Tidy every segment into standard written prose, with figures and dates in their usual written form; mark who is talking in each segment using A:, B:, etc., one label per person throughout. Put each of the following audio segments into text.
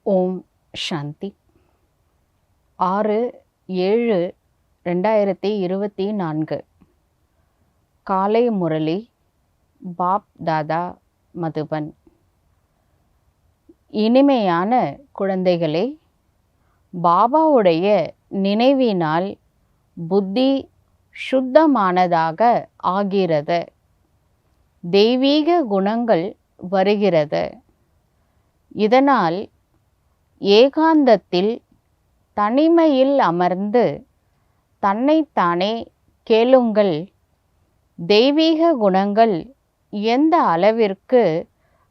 A: ஓம் சாந்தி. 6/7/2024 காலை முரளி. பாப் தாதா, மதுபன். இனிமையான குழந்தைகளே, பாபாவுடைய நினைவினால் புத்தி சுத்தமானதாக ஆகிறது. தெய்வீக குணங்கள் வருகிறது. இதனால் ஏகாந்தத்தில் தனிமையில் அமர்ந்து தன்னைத்தானே கேளுங்கள். தெய்வீக குணங்கள் எந்த அளவிற்கு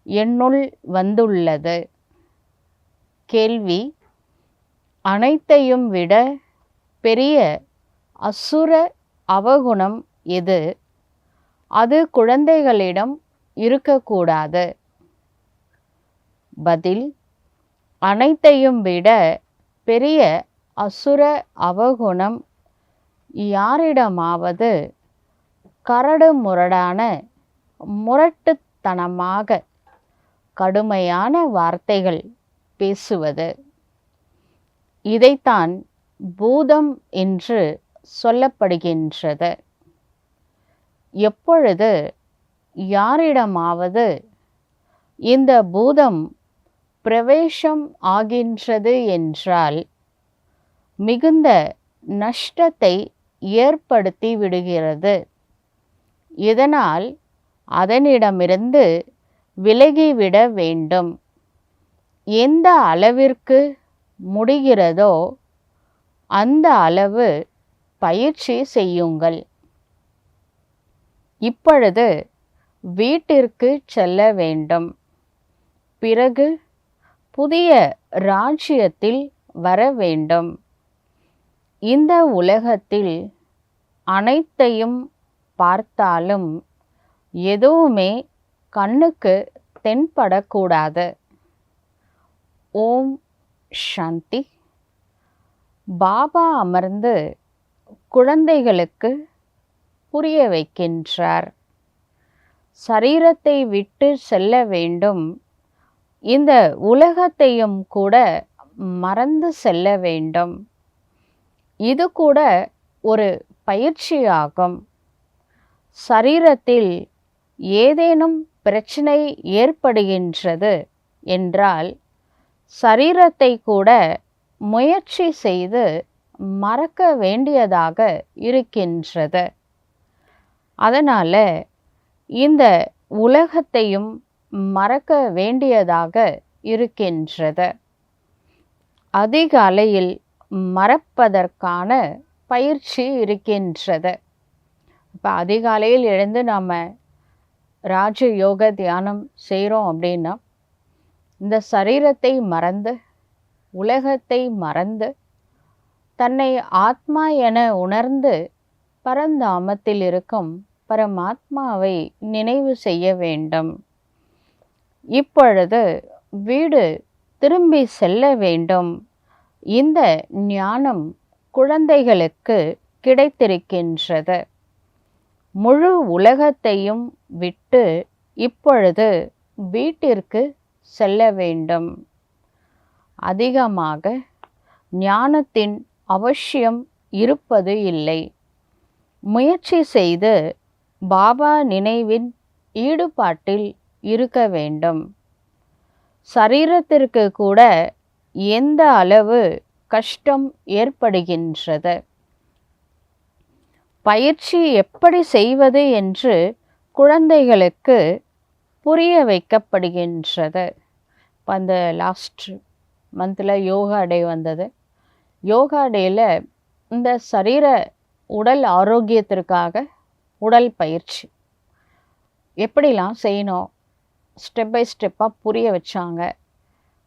A: என்னுள் வந்துள்ளது? கேள்வி: அனைத்தையும் விட பெரிய அசுர அவகுணம் எது? அது குழந்தைகளிடம் இருக்கக்கூடாது. பதில்: அனைத்தையும் விட பெரிய அசுர அவகுணம் யாரிடமாவது கரடு முரடான முரட்டுத்தனமாக கடுமையான வார்த்தைகள் பேசுவது. இதைத்தான் பூதம் என்று சொல்லப்படுகின்றது. எப்பொழுது யாரிடமாவது இந்த பூதம் பிரவேசம் ஆகின்றது என்றால் மிகுந்த நஷ்டத்தை ஏற்படுத்தி விடுகிறது. இதனால் அதனிடமிருந்து விலகிவிட வேண்டும். எந்த அளவிற்கு முடிகிறதோ அந்த அளவு பயிற்சி செய்யுங்கள். இப்பொழுது வீட்டிற்கு செல்ல வேண்டும். பிறகு புதிய ராஜ்யத்தில் வர வேண்டும். இந்த உலகத்தில் அனைத்தையும் பார்த்தாலும் எதுவுமே கண்ணுக்கு தென்படக்கூடாது. ஓம் சாந்தி. பாபா அமர்ந்து குழந்தைகளுக்கு புரிய வைக்கின்றார். சரீரத்தை விட்டு செல்ல வேண்டும். இந்த உலகத்தையும் கூட மறந்து செல்ல வேண்டும். இது கூட ஒரு பயிற்சியாகும். சரீரத்தில் ஏதேனும் பிரச்சனை ஏற்படுகின்றது என்றால் சரீரத்தை கூட முயற்சி செய்து மறக்க வேண்டியதாக இருக்கின்றது. அதனால இந்த உலகத்தையும் மறக்க வேண்டியதாக இருக்கின்றது. அதிகாலையில் மறப்பதற்கான பயிற்சி இருக்கின்றது. இப்போ அதிகாலையில் எழுந்து நாம் ராஜயோக தியானம் செய்கிறோம் அப்படின்னா இந்த சரீரத்தை மறந்து உலகத்தை மறந்து தன்னை ஆத்மா என உணர்ந்து பரந்தாமத்தில் இருக்கும் பரமாத்மாவை நினைவு செய்ய வேண்டும். இப்பொழுது வீடு திரும்பி செல்ல வேண்டும். இந்த ஞானம் குழந்தைகளுக்கு கிடைத்திருக்கின்றது. முழு உலகத்தையும் விட்டு இப்பொழுது வீட்டிற்கு செல்ல வேண்டும். அதிகமாக ஞானத்தின் அவசியம் இருப்பது இல்லை. முயற்சி செய்து பாபா நினைவின் ஈடுபாட்டில் இருக்க வேண்டும். சரீரத்திற்கு கூட எந்த அளவு கஷ்டம் ஏற்படுகின்றது. பயிற்சி எப்படி செய்வது என்று குழந்தைகளுக்கு புரிய வைக்கப்படுகின்றது. இப்போ அந்த லாஸ்ட் மந்தில் யோகா டே வந்தது. யோகா டேயில் இந்த சரீர உடல் ஆரோக்கியத்திற்காக உடல் பயிற்சி எப்படிலாம் செய்யணும் ஸ்டெப் பை ஸ்டெப்பாக புரிய வச்சாங்க.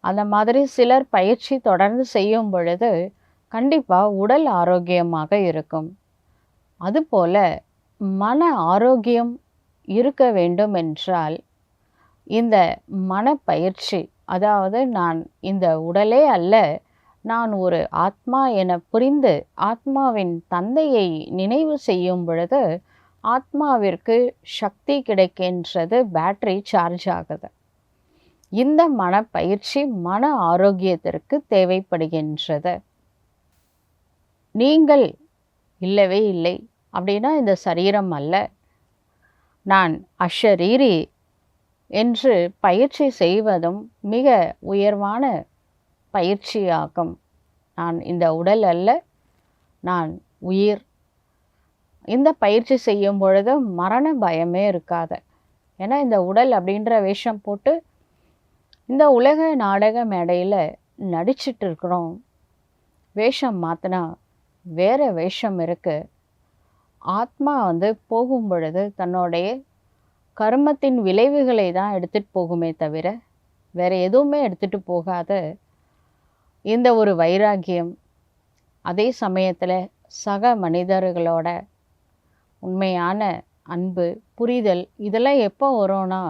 A: அந்த மாதிரி சிலர் பயிற்சி தொடர்ந்து செய்யும் பொழுது கண்டிப்பாக உடல் ஆரோக்கியமாக இருக்கும். அதுபோல் மன ஆரோக்கியம் இருக்க வேண்டும் என்றால் இந்த மனப்பயிற்சி, அதாவது நான் இந்த உடலே அல்ல, நான் ஒரு ஆத்மா என புரிந்து ஆத்மாவின் தந்தையை நினைவு செய்யும் பொழுது ஆத்மாவிற்கு சக்தி கிடைக்கின்றது, பேட்டரி சார்ஜ் ஆகுது. இந்த மனப்பயிற்சி மன ஆரோக்கியத்திற்கு தேவைப்படுகின்றது. நீங்கள் இல்லவே இல்லை அப்படின்னா இந்த சரீரம் அல்ல, நான் அஷரீரி என்று பயிற்சி செய்வதும் மிக உயர்வான பயிற்சியாகும். நான் இந்த உடல் அல்ல, நான் உயிர். இந்த பயிற்சி செய்யும் பொழுது மரண பயமே இருக்காது. ஏன்னா இந்த உடல் அப்படின்ற வேஷம் போட்டு இந்த உலக நாடக மேடையில் நடிச்சிட்டு இருக்கிறோம். வேஷம் மாற்றினா வேற வேஷம் இருக்குது. ஆத்மா போகும் பொழுது தன்னுடைய கர்மத்தின் விளைவுகளை தான் எடுத்துகிட்டு போகுமே தவிர வேறு எதுவுமே எடுத்துகிட்டு போகாத இந்த ஒரு வைராக்கியம், அதே சமயத்தில் சக மனிதர்களோட உண்மையான அன்பு, புரிதல், இதெல்லாம் எப்போ வரும்னா,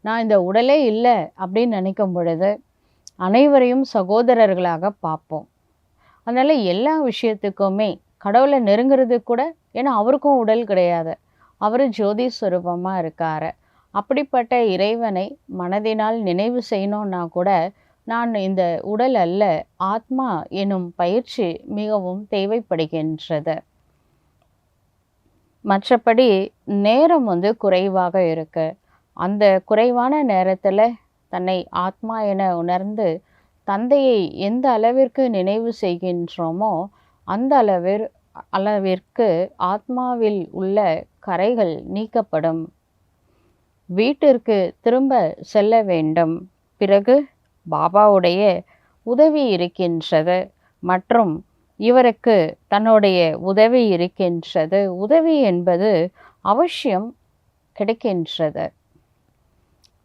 A: நான் இந்த உடலே இல்லை அப்படின்னு நினைக்கும் பொழுது அனைவரையும் சகோதரர்களாக பார்ப்போம். அதனால் எல்லா விஷயத்துக்குமே கடவுளை நெருங்கிறது கூட, ஏன்னா அவருக்கும் உடல் கிடையாது, அவர் ஜோதி ஸ்வரூபமாக இருக்கார். அப்படிப்பட்ட இறைவனை மனதினால் நினைவு செய்யணுன்னா கூட நான் இந்த உடல் அல்ல, ஆத்மா எனும் பயிற்சி மிகவும் தேவைப்படுகின்றது. மற்றபடி நேரம் குறைவாக இருக்கு. அந்த குறைவான நேரத்தில் தன்னை ஆத்மா என உணர்ந்து தந்தையை எந்த அளவிற்கு நினைவு செய்கின்றோமோ அந்த அளவிற்கு ஆத்மாவில் உள்ள கரைகள் நீக்கப்படும். வீட்டிற்கு திரும்ப செல்ல வேண்டும். பிறகு பாபாவுடைய உதவி இருக்கின்றது மற்றும் இவருக்கு தன்னுடைய உதவி இருக்கின்றது. உதவி என்பது அவசியம் கிடைக்கின்றது.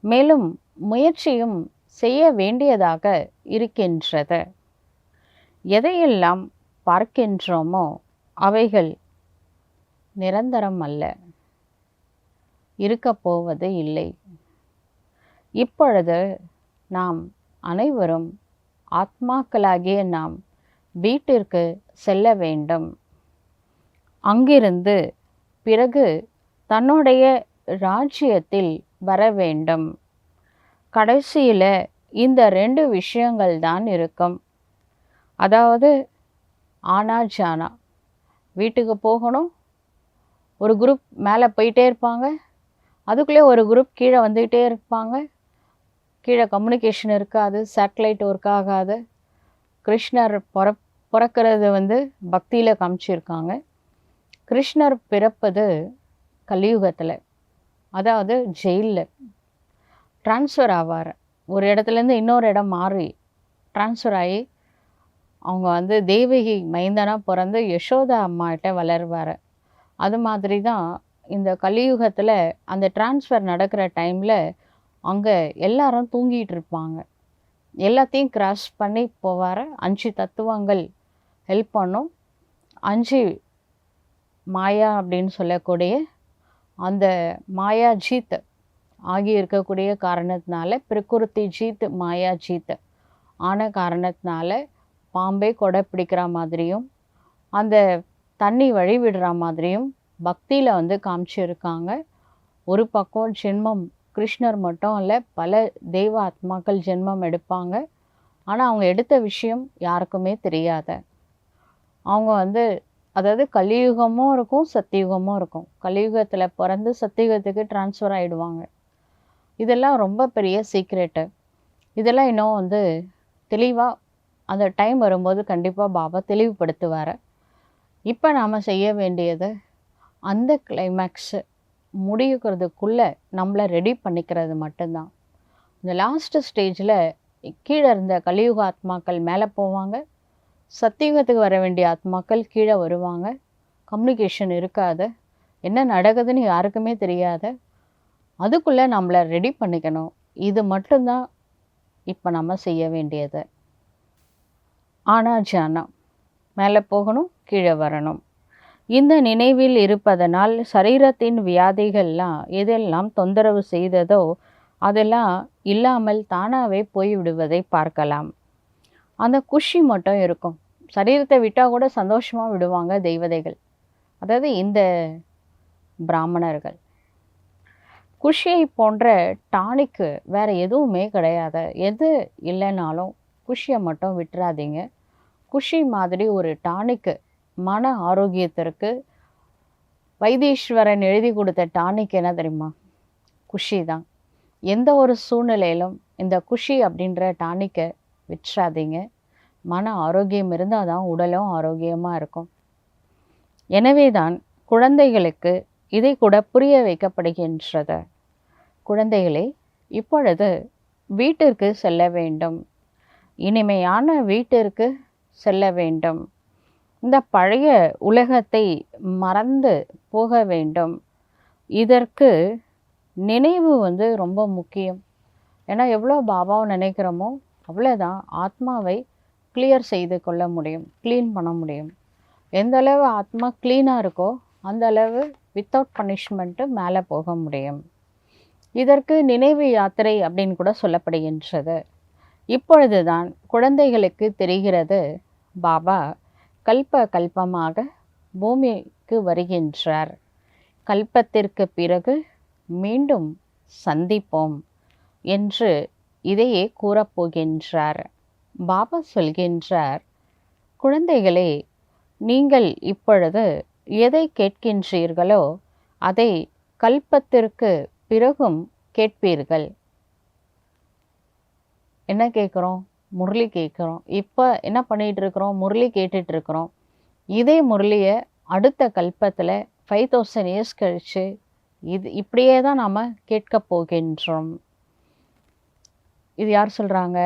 A: மேலும் முயற்சியும் செய்ய வேண்டியதாக இருக்கின்றது. எதையெல்லாம் பார்க்கின்றோமோ அவைகள் நிரந்தரம் அல்ல, இருக்கப் போவது இல்லை. இப்பொழுது நாம் அனைவரும் ஆத்மாக்களாகிய நாம் வீட்டிற்கு செல்ல வேண்டும். அங்கிருந்து பிறகு தன்னுடைய ராஜ்யத்தில் வர வேண்டும். கடைசியில் இந்த 2 விஷயங்கள் தான் இருக்கும். அதாவது ஆனா ஜானா, வீட்டுக்கு போகணும், ஒரு குரூப் மேலே போயிட்டே இருப்பாங்க, அதுக்குள்ளே ஒரு குரூப் கீழே வந்துக்கிட்டே இருப்பாங்க. கீழே கம்யூனிகேஷன் இருக்காது, சேட்டலைட் ஒர்க் ஆகாது. கிருஷ்ணர் பிறக்கிறது பக்தியில் காமிச்சிருக்காங்க. கிருஷ்ணர் பிறப்பது கலியுகத்தில், அதாவது ஜெயிலில் ட்ரான்ஸ்ஃபர் ஆவார். ஒரு இடத்துலேருந்து இன்னொரு இடம் மாறி ட்ரான்ஸ்ஃபர் ஆகி அவங்க தேவகி மைந்தனாக பிறந்து யசோதா அம்மாட்ட வளருவார். அது மாதிரி தான் இந்த கலியுகத்தில் அந்த ட்ரான்ஸ்ஃபர் நடக்கிற டைமில் அங்கே எல்லாரும் தூங்கிட்டு இருப்பாங்க. எல்லாத்தையும் கிராஸ் பண்ணி போவார். 5 தத்துவங்கள் ஹெல்ப் பண்ணும். 5 மாயா அப்படின்னு சொல்லக்கூடிய அந்த மாயா ஜீத் ஆகி இருக்கக்கூடிய காரணத்தினால, பிரகிருதி ஜீத் மாயா ஜீத் ஆன காரணத்தினால பாம்பே கொடை பிடிக்கிற மாதிரியும் அந்த தண்ணி வழி விடுற மாதிரியும் பக்தியில் காமிச்சிருக்காங்க. ஒரு பக்கம் ஜென்மம் கிருஷ்ணர் மட்டும் இல்லை, பல தெய்வ ஆத்மாக்கள் ஜென்மம் எடுப்பாங்க. ஆனால் அவங்க எடுத்த விஷயம் யாருக்குமே தெரியாத. அவங்க அதாவது கலியுகமும் இருக்கும், சத்தியுகமும் இருக்கும். கலியுகத்தில் பிறந்து சத்தியுகத்துக்கு ட்ரான்ஸ்ஃபர் ஆகிடுவாங்க. இதெல்லாம் ரொம்ப பெரிய சீக்ரெட்டு. இதெல்லாம் இன்னும் தெளிவாக அந்த டைம் வரும்போது கண்டிப்பாக பாபா தெளிவுபடுத்துவார். இப்போ நாம் செய்ய வேண்டியது அந்த கிளைமேக்ஸு முடிக்கிறதுக்குள்ளே நம்மளை ரெடி பண்ணிக்கிறது மட்டும்தான். இந்த லாஸ்ட் ஸ்டேஜில் கீழே இருந்த கலியுக ஆத்மாக்கள் மேலே போவாங்க, சத்தியுகத்துக்கு வர வேண்டிய ஆத்மாக்கள் கீழே வருவாங்க. கம்யூனிகேஷன் இருக்காது, என்ன நடக்குதுன்னு யாருக்குமே தெரியாது. அதுக்குள்ளே நம்மளை ரெடி பண்ணிக்கணும். இது மட்டும்தான் இப்போ நம்ம செய்ய வேண்டியது. ஆனா ஜானா, மேலே போகணும், கீழே வரணும். இந்த நினைவில் இருப்பதனால் சரீரத்தின் வியாதிகள்லாம் எதெல்லாம் தொந்தரவு செய்ததோ அதெல்லாம் இல்லாமல் தானாகவே போய்விடுவதை பார்க்கலாம். அந்த குஷி மட்டும் இருக்கும். சரீரத்தை விட்டால் கூட சந்தோஷமாக விடுவாங்க தெய்வதைகள், அதாவது இந்த பிராமணர்கள். குஷியை போன்ற டானிக்கு வேறு எதுவுமே கிடையாது. எது இல்லைனாலும் குஷியை மட்டும் விட்டுறாதீங்க. குஷி மாதிரி ஒரு டானிக்கு, மன ஆரோக்கியத்திற்கு வைத்தீஸ்வரன் எழுதி கொடுத்த டானிக் என்ன தெரியுமா? குஷி தான். எந்த ஒரு சூழ்நிலையிலும் இந்த குஷி அப்படின்ற டானிக்கை விட்டுறாதீங்க. மன ஆரோக்கியம் இருந்தால் தான் உடலும் ஆரோக்கியமாக இருக்கும். எனவே தான் குழந்தைகளுக்கு இதை கூட புரிய வைக்கப்படுகின்றது. குழந்தைகளே, இப்பொழுது வீட்டிற்கு செல்ல வேண்டும். இனிமையான வீட்டிற்கு செல்ல வேண்டும். இந்த பழைய உலகத்தை மறந்து போக வேண்டும். இதற்கு நினைவு ரொம்ப முக்கியம். ஏன்னா எவ்வளோ பாபாவை நினைக்கிறோமோ அவ்வளோதான் ஆத்மாவை கிளியர் செய்து கொள்ள முடியும், க்ளீன் பண்ண முடியும். எந்த அளவு ஆத்மா க்ளீனாக இருக்கோ அந்த அளவு வித்தவுட் பனிஷ்மெண்ட்டு மேலே போக முடியும். இதற்கு நினைவு யாத்திரை அப்படின்னு கூட சொல்லப்படுகின்றது. இப்பொழுது தான் குழந்தைகளுக்கு தெரிகிறது, பாபா கல்பமாக பூமிக்கு வருகின்றார். கல்பத்திற்கு பிறகு மீண்டும் சந்திப்போம் என்று இதையே கூறப்போகின்றார். பாபா சொல்கின்றார், குழந்தைகளே, நீங்கள் இப்பொழுது எதை கேட்கின்றீர்களோ அதை கல்பத்திற்கு பிறகும் கேட்பீர்கள். என்ன கேட்குறோம்? முரளி கேட்குறோம். இப்போ என்ன பண்ணிகிட்டு இருக்கிறோம்? முரளி கேட்டுட்ருக்குறோம். இதே முரளியை அடுத்த கல்பத்தில் 5000 இயர்ஸ் கழித்து இப்படியே தான் நாம் கேட்க போகின்றோம். இது யார் சொல்கிறாங்க?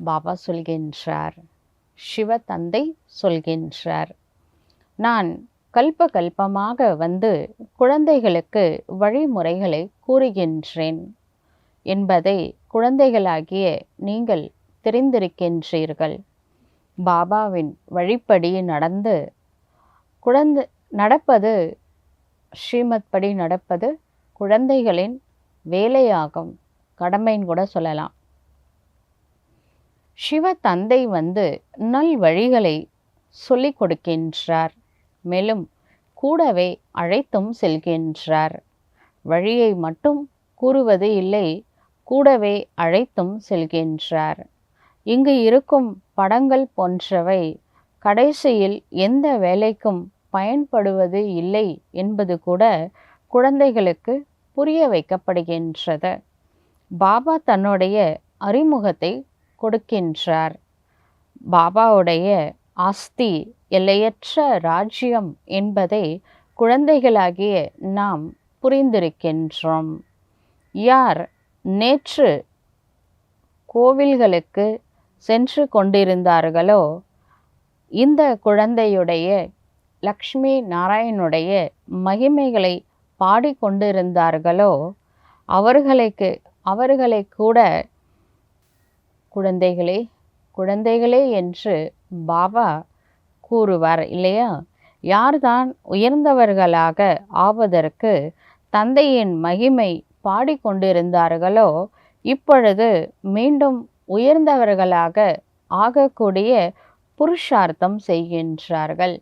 A: பாபா சொல்கின்றார், சிவ தந்தை சொல்கின்றார். நான் கல்பமாக வந்து குழந்தைகளுக்கு வழிமுறைகளை கூறுகின்றேன் என்பதை குழந்தைகளாகிய நீங்கள் தெரிந்திருக்கின்றீர்கள். பாபாவின் வழிப்படி நடப்பது ஸ்ரீமத் படி நடப்பது குழந்தைகளின் வேலையாகும், கடமைன்னு கூட சொல்லலாம். சிவ தந்தை நல் வழிகளை சொல்லிக் கொடுக்கின்றார். மேலும் கூடவே அழைத்தும் செல்கின்றார். வழியை மட்டும் கூறுவது இல்லை, கூடவே அழைத்தும் செல்கின்றார். இங்கு இருக்கும் படங்கள் போன்றவை கடைசியில் எந்த வேலைக்கும் பயன்படுவது இல்லை என்பது கூட குழந்தைகளுக்கு புரிய வைக்கப்படுகின்றது. பாபா தன்னுடைய அறிமுகத்தை கொடுக்கின்றார். பாபாவுடைய ஆஸ்தி எல்லையற்ற ராஜ்யம் என்பதை குழந்தைகளாகிய நாம் புரிந்திருக்கின்றோம். யார் நேற்று கோவில்களுக்கு சென்று கொண்டிருந்தார்களோ, இந்த குழந்தையுடைய லக்ஷ்மி நாராயணுடைய மகிமைகளை பாடிக்கொண்டிருந்தார்களோ அவர்களை கூட குழந்தைகளே என்று பாபா கூறுவார் இல்லையா? யார்தான் உயர்ந்தவர்களாக ஆவதற்கு தந்தையின் மகிமை பாடிக்கொண்டிருந்தார்களோ இப்பொழுது மீண்டும் உயர்ந்தவர்களாக ஆகக்கூடிய புருஷார்த்தம் செய்கின்றார்கள்.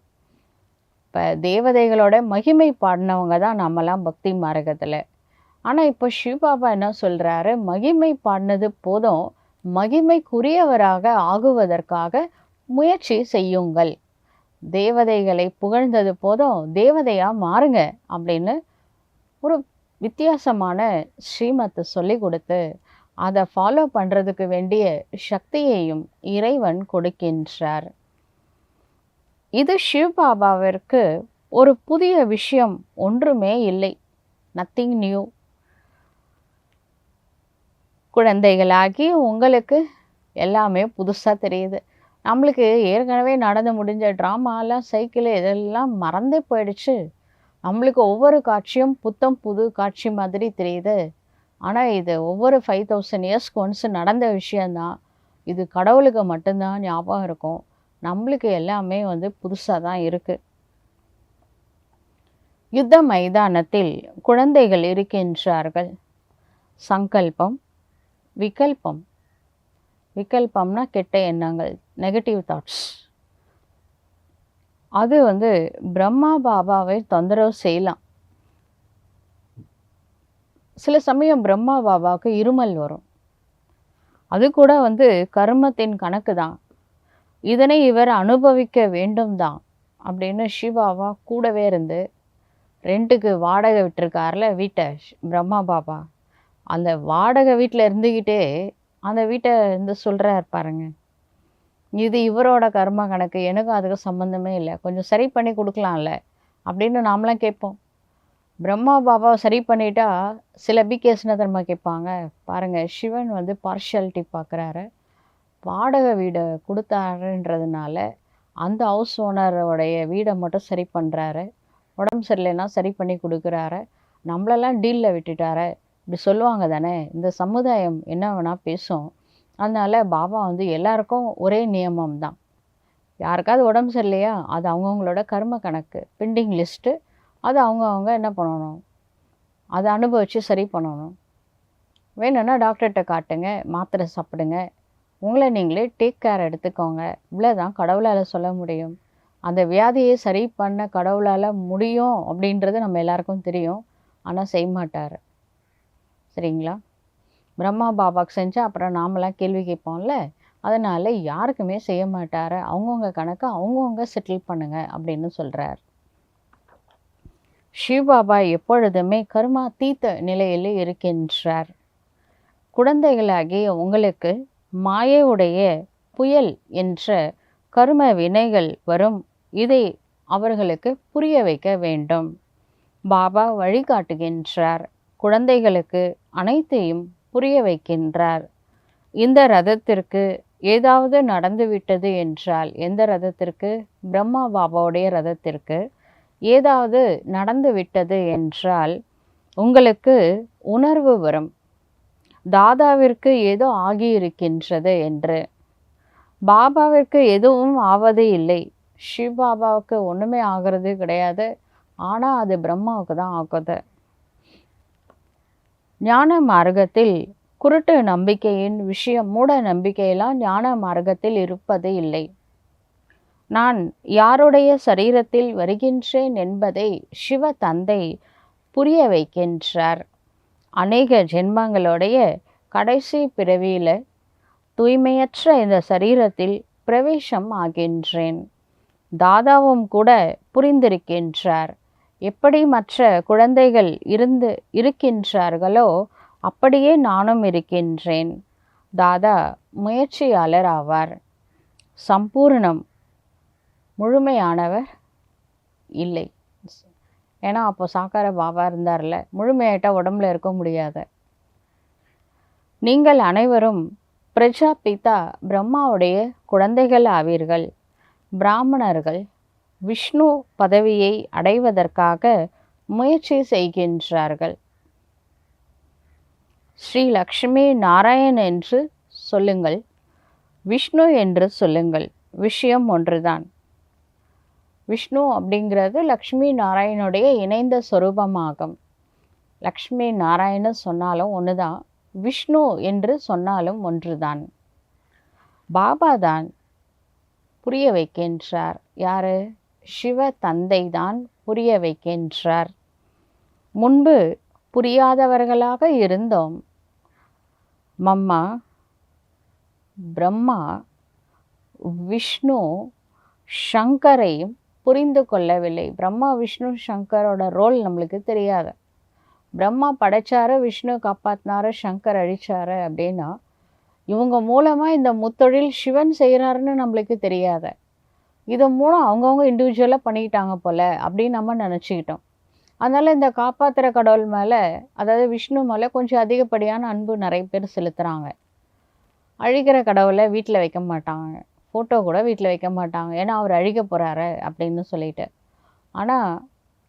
A: இப்போ தேவதைகளோட மகிமை பாடினவங்க தான் நம்மலாம் பக்தி மார்க்கத்தில். ஆனால் இப்போ சிவபாபா என்ன சொல்கிறாரு? மகிமை பாடினது போதும், மகிமைக்குரியவராக ஆகுவதற்காக முயற்சி செய்யுங்கள். தேவதைகளை புகழ்ந்தது போதும், தேவதையாக மாறுங்க அப்படின்னு ஒரு வித்தியாசமான ஸ்ரீமத்தை சொல்லி கொடுத்து அதை ஃபாலோ பண்ணுறதுக்கு வேண்டிய சக்தியையும் இறைவன் கொடுக்கின்றார். இது சிவபாபாவிற்கு ஒரு புதிய விஷயம் ஒன்றுமே இல்லை, நத்திங் நியூ. குழந்தைகளாகி உங்களுக்கு எல்லாமே புதுசாக தெரியுது. நம்மளுக்கு ஏற்கனவே நடந்து முடிஞ்ச ட்ராமாலாம், சைக்கிள் இதெல்லாம் மறந்தே போயிடுச்சு. நம்மளுக்கு ஒவ்வொரு காட்சியும் புத்தம் புது காட்சி மாதிரி தெரியுது. ஆனால் இது ஒவ்வொரு 5000 இயர்ஸ்க்கு ஒன்ஸ் நடந்த விஷயந்தான். இது கடவுளுக்கு மட்டும்தான் ஞாபகம் இருக்கும். நம்மளுக்கு எல்லாமே புதுசாக தான் இருக்குது. யுத்த மைதானத்தில் குழந்தைகள் இருக்கின்றார்கள். சங்கல்பம், விகல்பம். விகல்பம்னா கெட்ட எண்ணங்கள், நெகட்டிவ் தாட்ஸ். அது பிரம்மா பாபாவை தொந்தரவு செய்யலாம். சில சமயம் பிரம்மா பாபாவுக்கு இருமல் வரும். அது கூட கர்மத்தின் கணக்கு தான். இதனை இவர் அனுபவிக்க வேண்டும் தான் அப்படின்னு சிவாவா கூடவே இருந்து ரெண்ட்டுக்கு வாடகை விட்டுருக்காருல வீட்டை பிரம்மா பாபா, அந்த வாடகை வீட்டில் இருந்துக்கிட்டே அந்த வீட்டை சொல்கிறார் பாருங்க, இது இவரோட கர்ம கணக்கு, எனக்கும் அதுக்கு சம்மந்தமே இல்லை, கொஞ்சம் சரி பண்ணி கொடுக்கலாம்ல அப்படின்னு நாமளாம் கேட்போம். பிரம்மா பாபாவை சரி பண்ணிட்டா சில பிகேஸ் என்ன தெரியுமா கேட்பாங்க, பாருங்கள் சிவன் பார்ஷியாலிட்டி பார்க்குறாரு, வாடகை வீடை கொடுத்தாருன்றதுனால அந்த ஹவுஸ் ஓனரோடைய வீடை மட்டும் சரி பண்ணுறாரு, உடம்பு சரியில்லைன்னா சரி பண்ணி கொடுக்குறாரு, நம்மளெல்லாம் டீலில் விட்டுட்டாரு, இப்படி சொல்லுவாங்க தானே. இந்த சமுதாயம் என்ன வேணால் பேசும். அதனால் பாபா எல்லாருக்கும் ஒரே நியமம் தான். யாருக்காவது உடம்பு சரியில்லையா, அது அவங்கவுங்களோட கர்ம கணக்கு, பெண்டிங் லிஸ்ட்டு, அது அவங்கவுங்க என்ன பண்ணணும், அதை அனுபவித்து சரி பண்ணணும். வேணும்னா டாக்டர்கிட்ட காட்டுங்க, மாத்திரை சாப்பிடுங்க, உங்களை நீங்களே டேக் கேர் எடுத்துக்கோங்க, இவ்வளோதான் கடவுளால் சொல்ல முடியும். அந்த வியாதியை சரி பண்ண கடவுளால் முடியும் அப்படின்றது நம்ம எல்லாருக்கும் தெரியும், ஆனால் செய்ய மாட்டார். சரிங்களா? பிரம்மா பாபாவுக்கு செஞ்சால் அப்புறம் நாமெல்லாம் கேள்வி கேட்போம்ல, அதனால் யாருக்குமே செய்ய மாட்டார், அவங்கவுங்க கணக்கை அவங்கவுங்க செட்டில் பண்ணுங்க அப்படின்னு சொல்கிறார். சிவபாபா எப்பொழுதுமே கர்மா தீத்த நிலையில் இருக்கின்றார். குழந்தைகளாகிய உங்களுக்கு மாயையுடைய புயல் என்ற கர்ம வினைகள் வரும், இதை அவர்களுக்கு புரிய வைக்க வேண்டும். பாபா வழிகாட்டுகின்றார், குழந்தைகளுக்கு அனைத்தையும் புரிய வைக்கின்றார். இந்த ரதத்திற்கு ஏதாவது நடந்துவிட்டது என்றால், எந்த ரதத்திற்கு? பிரம்மா பாபாவுடைய ரதத்திற்கு ஏதாவது நடந்து விட்டது என்றால் உங்களுக்கு உணர்வு வரும், தாதாவிற்கு ஏதோ ஆகியிருக்கின்றது என்று. பாபாவிற்கு எதுவும் ஆவது இல்லை, சிவ் பாபாவுக்கு ஒன்றுமே ஆகிறது கிடையாது, ஆனால் அது பிரம்மாவுக்கு தான் ஆகுது. ஞான மார்க்கத்தில் குருட்டு நம்பிக்கையின் விஷயம், மூட நம்பிக்கையெல்லாம் ஞான மார்க்கத்தில் இருப்பது இல்லை. நான் யாருடைய சரீரத்தில் வருகின்றேன் என்பதை சிவ தந்தை புரிய வைக்கின்றார். அநேக ஜென்மங்களுடைய கடைசி பிறவியில் தூய்மையற்ற இந்த சரீரத்தில் பிரவேசம் ஆகின்றேன். தாதாவும் கூட புரிந்திருக்கின்றார், எப்படி மற்ற குழந்தைகள் இருக்கின்றார்களோ அப்படியே நானும் இருக்கின்றேன். தாதா முயற்சியாளர் ஆவார், சம்பூர்ணம் முழுமையானவர் இல்லை. ஏன்னா அப்போ சாக்கார பாபா இருந்தார்ல, முழுமையாயிட்டா உடம்புல இருக்க முடியாது. நீங்கள் அனைவரும் பிரஜாபிதா பிரம்மாவுடைய குழந்தைகள் ஆவீர்கள். பிராமணர்கள் விஷ்ணு பதவியை அடைவதற்காக முயற்சி செய்கின்றார்கள். ஸ்ரீ லக்ஷ்மி நாராயண் என்று சொல்லுங்கள், விஷ்ணு என்று சொல்லுங்கள், விஷயம் ஒன்றுதான். விஷ்ணு அப்படிங்கிறது லக்ஷ்மி நாராயணுடைய இணைந்த சொரூபமாகும். லக்ஷ்மி நாராயண சொன்னாலும் ஒன்று தான், விஷ்ணு என்று சொன்னாலும் ஒன்றுதான். பாபா தான் புரிய வைக்கின்றார். யாரு? சிவ தந்தை தான் புரிய வைக்கின்றார். முன்பு புரியாதவர்களாக இருந்தோம். மம்மா பிரம்மா விஷ்ணு சங்கரையும் புரிந்து கொள்ளவில்லை. பிரம்மா விஷ்ணு சங்கரோட ரோல் நம்மளுக்கு தெரியாது. பிரம்மா படைச்சாரு, விஷ்ணு காப்பாற்றினாரு, சங்கர் அழிச்சாரு அப்படின்னா இவங்க மூலமாக இந்த முத்தொழில் சிவன் செய்கிறாருன்னு நம்மளுக்கு தெரியாது. இதன் மூலம் அவங்கவுங்க இண்டிவிஜுவலாக பண்ணிக்கிட்டாங்க போல் அப்படின்னு நம்ம நினச்சிக்கிட்டோம். அதனால் இந்த காப்பாற்றுற கடவுள் மேலே, அதாவது விஷ்ணு மேலே கொஞ்சம் அதிகப்படியான அன்பு நிறைய பேர் செலுத்துகிறாங்க. அழிக்கிற கடவுளை வீட்டில் வைக்க மாட்டாங்க, ஃபோட்டோ கூட வீட்டில் வைக்க மாட்டாங்க, ஏன்னா அவர் அழிக்க போகிறாரு அப்படின்னு சொல்லிட்டு. ஆனால்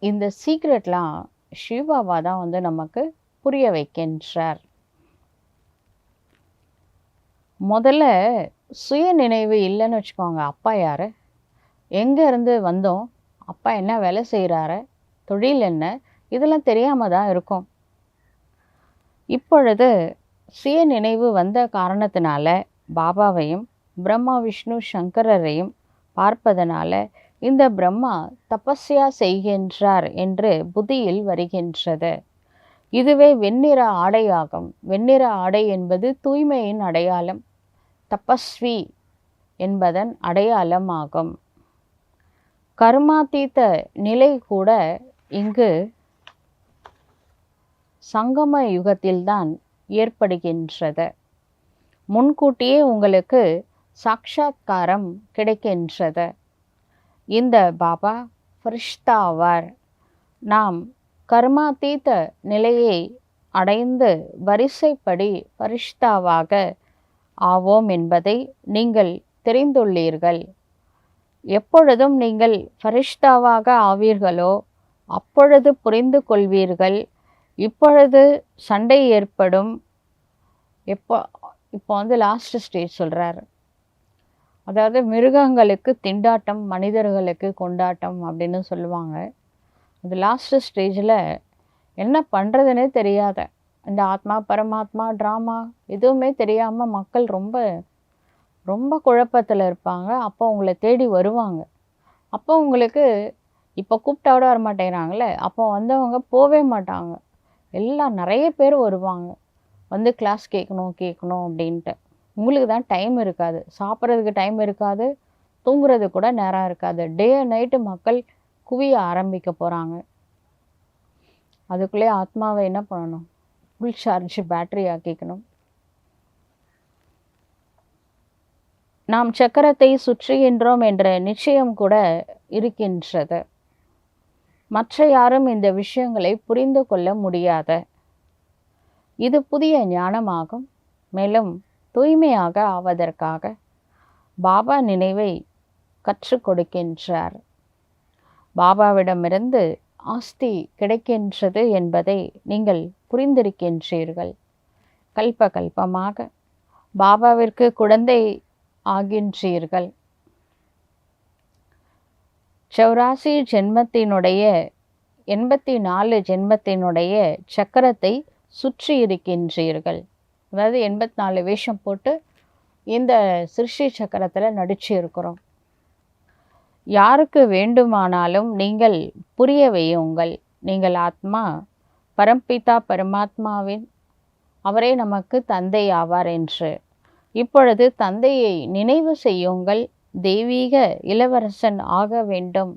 A: இந்த சீக்ரெட்லாம் சிவபாபா தான் நமக்கு புரிய வைக்கின்றார். முதல்ல சுய நினைவு இல்லைன்னு வச்சுக்கோங்க. அப்பா யார், எங்கே இருந்து வந்தோம், அப்பா என்ன வேலை செய்கிறாரு, தொழில் என்ன, இதெல்லாம் தெரியாமல் தான் இருக்கும். இப்பொழுது சுய நினைவு வந்த காரணத்தினால பாபாவையும் பிரம்மா விஷ்ணு சங்கரரையும் பார்ப்பதனால இந்த பிரம்மா தபஸ்யா செய்கின்றார் என்று புத்தியில் வருகின்றது. இதுவே வெண்ணிற ஆடையாகும். வெண்ணிற ஆடை என்பது தூய்மையின் அடையாளம், தபஸ்வி என்பதன் அடையாளம் ஆகும். கர்மாதீத நிலை கூட இங்கு சங்கம யுகத்தில்தான் ஏற்படுகின்றது. முன்கூட்டியே உங்களுக்கு சாட்சாத்காரம் கிடைக்கின்றது. இந்த பாபா ஃபரிஷ்தா ஆவார். நாம் கர்மாதீத நிலையை அடைந்து வரிசைப்படி ஃபரிஷ்தாவாக ஆவோம் என்பதை நீங்கள் தெரிந்துள்ளீர்கள். எப்பொழுதும் நீங்கள் ஃபரிஷ்தாவாக ஆவீர்களோ அப்பொழுது புரிந்து கொள்வீர்கள். இப்பொழுது சண்டை ஏற்படும். இப்போ லாஸ்ட் ஸ்டேஜ் சொல்கிறாரு. அதாவது மிருகங்களுக்கு திண்டாட்டம், மனிதர்களுக்கு கொண்டாட்டம் அப்படின்னு சொல்லுவாங்க. அது லாஸ்ட் ஸ்டேஜில் என்ன பண்ணுறதுனே தெரியாத, இந்த ஆத்மா பரமாத்மா ட்ராமா எதுவுமே தெரியாமல் மக்கள் ரொம்ப ரொம்ப குழப்பத்தில் இருப்பாங்க. அப்போ உங்களை தேடி வருவாங்க. அப்போ உங்களுக்கு இப்போ கூப்பிட்டா கூட வரமாட்டேங்கிறாங்களே, அப்போ வந்தவங்க போவே மாட்டாங்க. எல்லாம் நிறைய பேர் வருவாங்க, வந்து கிளாஸ் கேட்கணும் அப்படின்ட்டு. உங்களுக்கு தான் டைம் இருக்காது, சாப்பிட்றதுக்கு டைம் இருக்காது, தூங்குறது கூட நேரம் இருக்காது. டே அண்ட் நைட்டு மக்கள் குவிய ஆரம்பிக்க போகிறாங்க. அதுக்குள்ளே ஆத்மாவை என்ன பண்ணணும்? ஃபுல் சார்ஜ் பேட்டரி ஆக்கிக்கணும். நாம் சக்கரத்தை சுற்றுகின்றோம் என்ற நிச்சயம் கூட இருக்கின்றது. மற்ற யாரும் இந்த விஷயங்களை புரிந்து கொள்ள முடியாத இது புதிய ஞானமாகும். மேலும் தூய்மையாக ஆவதற்காக பாபா நினைவை கற்றுக் கொடுக்கின்றார். பாபாவிடமிருந்து ஆஸ்தி கிடைக்கின்றது என்பதை நீங்கள் புரிந்திருக்கின்றீர்கள். கல்ப கல்பமாக பாபாவிற்கு குழந்தை ஆகின்றீர்கள். 84 ஜென்மத்தினுடைய 84 ஜென்மத்தினுடைய சக்கரத்தை சுற்றி இருக்கின்றீர்கள். அதாவது 84 வேஷம் போட்டு இந்த சிருஷ்டி சக்கரத்தில் நடிச்சு இருக்கிறோம். யாருக்கு வேண்டுமானாலும் நீங்கள் புரிய வையுங்கள், நீங்கள் ஆத்மா பரம்பிதா பரமாத்மாவின் அவரே நமக்கு தந்தை ஆவார் என்று. இப்பொழுது தந்தையை நினைவு செய்யுங்கள். தெய்வீக இளவரசன் ஆக வேண்டும்.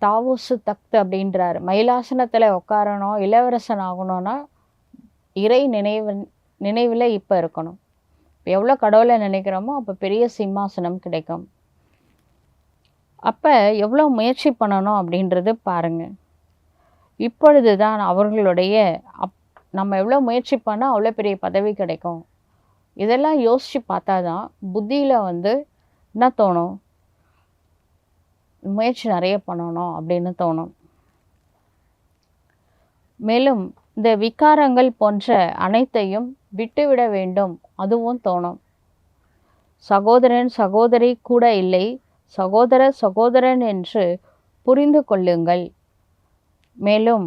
A: தாவூசு தக்த் அப்படின்றார். மயிலாசனத்தில் உட்காரணும், இளவரசன் ஆகணும்னா இறை நினைவில் இப்போ இருக்கணும். இப்போ எவ்வளோ கடவுளை நினைக்கிறோமோ அப்போ பெரிய சிம்மாசனம் கிடைக்கும். அப்போ எவ்வளோ முயற்சி பண்ணணும் அப்படின்றது பாருங்கள். இப்பொழுது தான் அவர்களுடைய நம்ம எவ்வளோ முயற்சி பண்ணால் அவ்வளோ பெரிய பதவி கிடைக்கும். இதெல்லாம் யோசித்து பார்த்தா தான் புத்தியில் என்ன தோணும்? முயற்சி நிறைய பண்ணணும் அப்படின்னு தோணும். மேலும் இந்த விகாரங்கள் போன்ற அனைத்தையும் விட்டுவிட வேண்டும், அதுவும் தோணும். சகோதரன் சகோதரி கூட இல்லை, சகோதரன் என்று புரிந்து கொள்ளுங்கள். மேலும்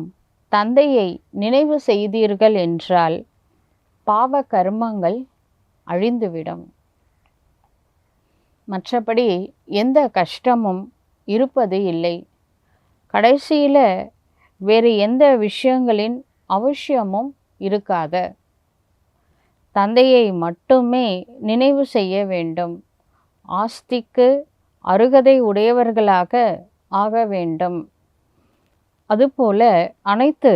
A: தந்தையை நினைவு செய்தீர்கள் என்றால் பாவ கர்மங்கள் அழிந்துவிடும். மற்றபடி எந்த கஷ்டமும் இருப்பது இல்லை. கடைசியில் வேறு எந்த விஷயங்களின் அவசியமும் இருக்காது. தந்தையை மட்டுமே நினைவு செய்ய வேண்டும். ஆஸ்திக்கு அருகதை உடையவர்களாக ஆக வேண்டும். அதுபோல அனைத்து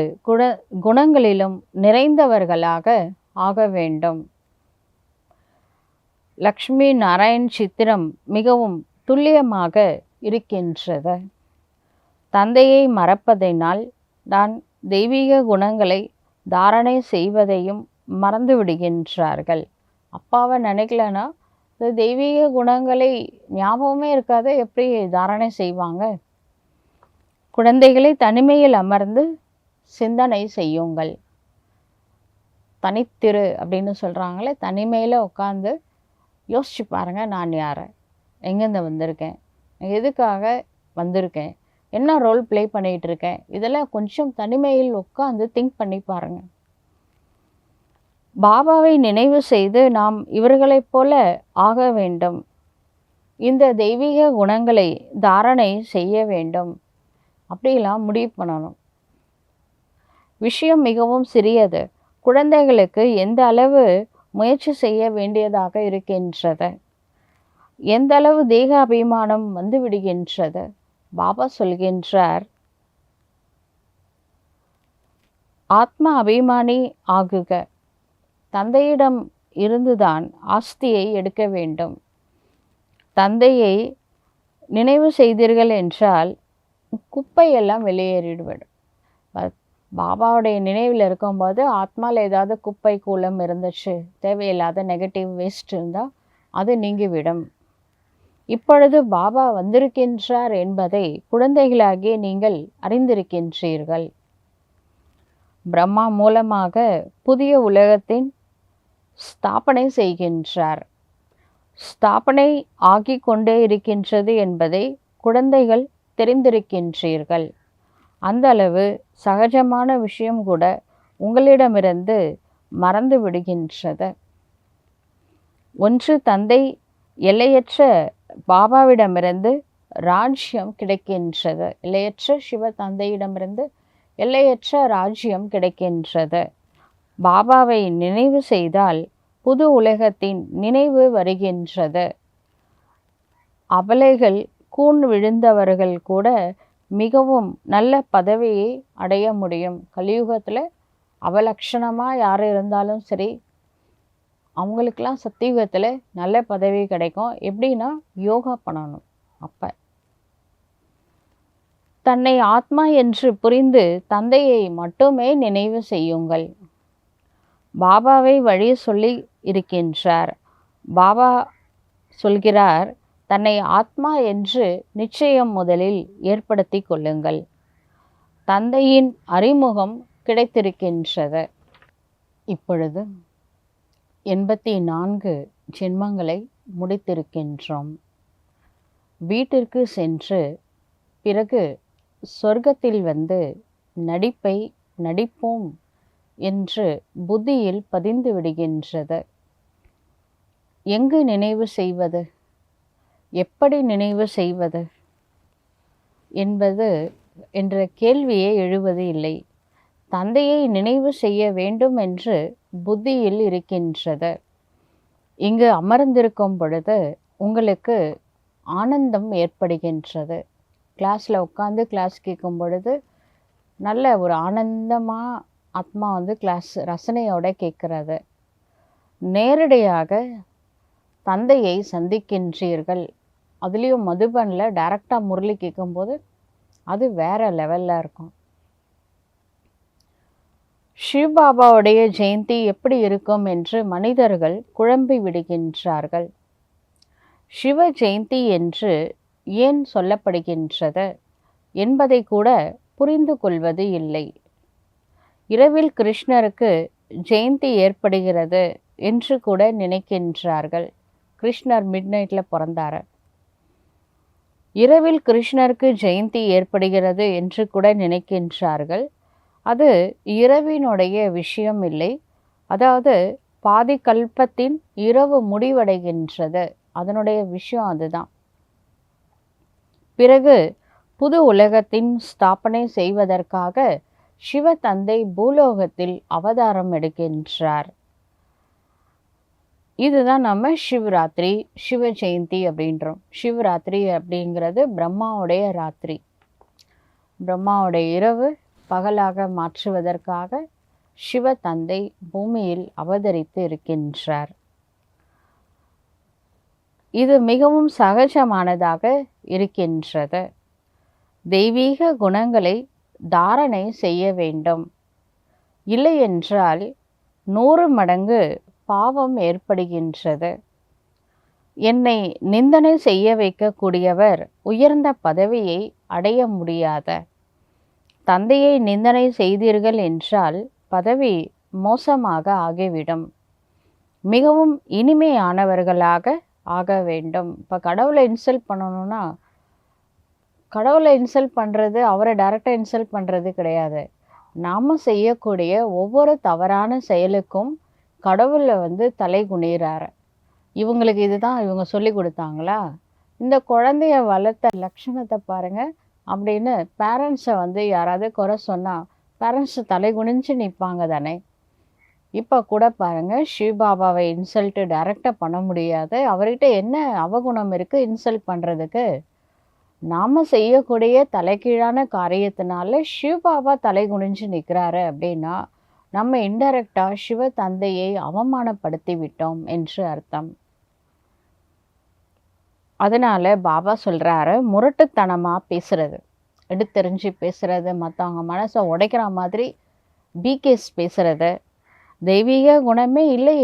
A: குணங்களிலும் நிறைந்தவர்களாக ஆக வேண்டும். லக்ஷ்மி நாராயண் சித்திரம் மிகவும் துல்லியமாக இருக்கின்றது. தந்தையை மறப்பதினால் தான் தெய்வீக குணங்களை தாரணை செய்வதையும் மறந்து விடுகின்றார்கள். அப்பாவை நினைக்கலன்னா இந்த தெய்வீக குணங்களை ஞாபகமே இருக்காத எப்படி தாரணை செய்வாங்க? குழந்தைகளை தனிமையில் அமர்ந்து சிந்தனை செய்யுங்கள். தனித்திரு அப்படின்னு சொல்கிறாங்களே, தனிமையில் உட்காந்து யோசிச்சு பாருங்கள், நான் யார், எங்கேருந்து வந்திருக்கேன், எதுக்காக வந்திருக்கேன், என்ன ரோல் ப்ளே பண்ணிகிட்டு இருக்கேன், இதெல்லாம் கொஞ்சம் தனிமையில் உட்காந்து திங்க் பண்ணி பாருங்கள். பாபாவை நினைவு செய்து நாம் இவர்களைப் போல ஆக வேண்டும். இந்த தெய்வீக குணங்களை தாரணை செய்ய வேண்டும். அப்படிலாம் முடிவு பண்ணணும். விஷயம் மிகவும் சிறியது. குழந்தைகளுக்கு எந்த அளவு முயற்சி செய்ய வேண்டியதாக இருக்கின்றது, எந்த அளவு தேக அபிமானம் வந்து விடுகின்றது. பாபா சொல்கின்றார், ஆத்ம அபிமானி ஆகுக. தந்தையிடம் இருந்துதான் ஆஸ்தியை எடுக்க வேண்டும். தந்தையை நினைவு செய்தீர்கள் என்றால் குப்பையெல்லாம் வெளியேறிவிடும். பாபாவுடைய நினைவில் இருக்கும்போது ஆத்மாவில் ஏதாவது குப்பை கூலம் இருந்துச்சு, தேவையில்லாத நெகட்டிவ் வேஸ்ட் இருந்தால் அது நீங்கிவிடும். இப்பொழுது பாபா வந்திருக்கின்றார் என்பதை குழந்தைகளாகிய நீங்கள் அறிந்திருக்கின்றீர்கள். பிரம்மா மூலமாக புதிய உலகத்தின் ஸ்தாபனை செய்கின்றார். ஸ்தாபனை ஆகிக் கொண்டே இருக்கின்றது என்பதை குழந்தைகள் தெரிந்திருக்கின்றீர்கள். அந்த அளவு சகஜமான விஷயம் கூட உங்களிடமிருந்து மறந்து விடுகின்றது. ஒன்று, தந்தை எல்லையற்ற பாபாவிடமிருந்து ராஜ்யம் கிடைக்கின்றது. எல்லையற்ற சிவ தந்தையிடமிருந்து எல்லையற்ற ராஜ்யம் கிடைக்கின்றது. பாபாவை நினைவு செய்தால் புது உலகத்தின் நினைவு வருகின்றது. அபலைகள் கூன் விழுந்தவர்கள் கூட மிகவும் நல்ல பதவியை அடைய முடியும். கலியுகத்தில் அவலட்சணமாக யார் இருந்தாலும் சரி, அவங்களுக்கெல்லாம் சத்தியுகத்தில் நல்ல பதவி கிடைக்கும். எப்படின்னா யோகா பண்ணணும். அப்போ தன்னை ஆத்மா என்று புரிந்து தந்தையை மட்டுமே நினைவு செய்யுங்கள். பாபாவை வழி சொல்லி இருக்கின்றார். பாபா சொல்கிறார், தன்னை ஆத்மா என்று நிச்சயம் முதலில் ஏற்படுத்தி கொள்ளுங்கள். தந்தையின் அறிமுகம் கிடைத்திருக்கின்றது. இப்பொழுது 84 ஜென்மங்களை முடித்திருக்கின்றோம். வீட்டிற்கு சென்று பிறகு சொர்க்கத்தில் வந்து நடிப்பை நடிப்போம் என்று புத்தியில் பதிந்து விடுகின்றது. எங்கு நினைவு செய்வது, எப்படி நினைவு செய்வது என்பது என்ற கேள்வியே எழுவது இல்லை. தந்தையை நினைவு செய்ய வேண்டும் என்று புத்தியில் இருக்கின்றது. இங்கு அமர்ந்திருக்கும் பொழுது உங்களுக்கு ஆனந்தம் ஏற்படுகின்றது. கிளாஸில் உட்காந்து கிளாஸ் கேட்கும் பொழுது நல்ல ஒரு ஆனந்தமாக ஆத்மா வந்து கிளாஸ் ரசனையோட கேட்குறது. நேரடியாக தந்தையை சந்திக்கின்றீர்கள். அதுலேயும் மதுபனில் டைரெக்டாக முரளி கேட்கும்போது அது வேறு லெவலில் இருக்கும். சிவபாபாவுடைய ஜெயந்தி எப்படி இருக்கும் என்று மனிதர்கள் குழம்பி விடுகின்றார்கள். சிவ ஜெயந்தி என்று ஏன் சொல்லப்படுகின்றது என்பதை கூட புரிந்து கொள்வது இல்லை. இரவில் கிருஷ்ணருக்கு ஜெயந்தி ஏற்படுகிறது என்று கூட நினைக்கின்றார்கள். கிருஷ்ணர் மிட் நைட்டில் பிறந்தார். இரவில் கிருஷ்ணருக்கு ஜெயந்தி ஏற்படுகிறது என்று கூட நினைக்கின்றார்கள். அது இரவினுடைய விஷயம் இல்லை. அதாவது பாதி கல்பத்தின் இரவு முடிவடைகின்றது, அதனுடைய விஷயம் அதுதான். பிறகு புது உலகத்தின் ஸ்தாபனை செய்வதற்காக சிவ தந்தை பூலோகத்தில் அவதாரம் எடுக்கின்றார். இதுதான் நம்ம சிவராத்திரி, சிவ ஜெயந்தி அப்படின்றோம். சிவராத்திரி அப்படிங்கிறது பிரம்மாவுடைய ராத்திரி. பிரம்மாவுடைய இரவு பகலாக மாற்றுவதற்காக சிவ தந்தை பூமியில் அவதரித்து இருக்கின்றார். இது மிகவும் சகஜமானதாக இருக்கின்றது. தெய்வீக குணங்களை தாரணை செய்ய வேண்டும். இல்லையென்றால் 100 மடங்கு பாவம் ஏற்படுகின்றது. என்னை நிந்தனை செய்ய வைக்கக்கூடியவர் உயர்ந்த பதவியை அடைய முடியாத. தந்தையை நிந்தனை செய்தீர்கள் என்றால் பதவி மோசமாக ஆகிவிடும். மிகவும் இனிமையானவர்களாக ஆக வேண்டும். இப்போ கடவுளை இன்சல்ட் பண்ணணும்னா, கடவுளை இன்சல்ட் பண்ணுறது அவரை டைரெக்டாக இன்சல்ட் பண்ணுறது கிடையாது. நாம் செய்யக்கூடிய ஒவ்வொரு தவறான செயலுக்கும் கடவுளை வந்து தலை குனிறாரு. இவங்களுக்கு இதுதான் இவங்க சொல்லி கொடுத்தாங்களா, இந்த குழந்தைய வளர்த்த லட்சணத்தை பாருங்கள் அப்படின்னு பேரண்ட்ஸை வந்து யாராவது குறை சொன்னால் பேரண்ட்ஸ் தலை குனிஞ்சு நிற்பாங்க தானே. இப்போ கூட பாருங்கள், சிவபாபாவை இன்சல்ட்டு டைரெக்டாக பண்ண முடியாது. அவர்கிட்ட என்ன அவகுணம் இருக்குது இன்சல்ட் பண்ணுறதுக்கு? நாம் செய்யக்கூடிய தலைகீழான காரியத்தினால சிவபாபா தலை குனிஞ்சு நிற்கிறாரு அப்படின்னா, நம்ம இன்டைரக்டாக சிவ தந்தையை அவமானப்படுத்தி விட்டோம் என்று அர்த்தம். அதனால் பாபா சொல்கிறாரு, முரட்டுத்தனமாக பேசுகிறது, எடுத்தெறிஞ்சு பேசுகிறது, மற்றவங்க மனசை உடைக்கிற மாதிரி பிகேஸ் பேசுகிறது தெய்வீக குணமே இல்லை.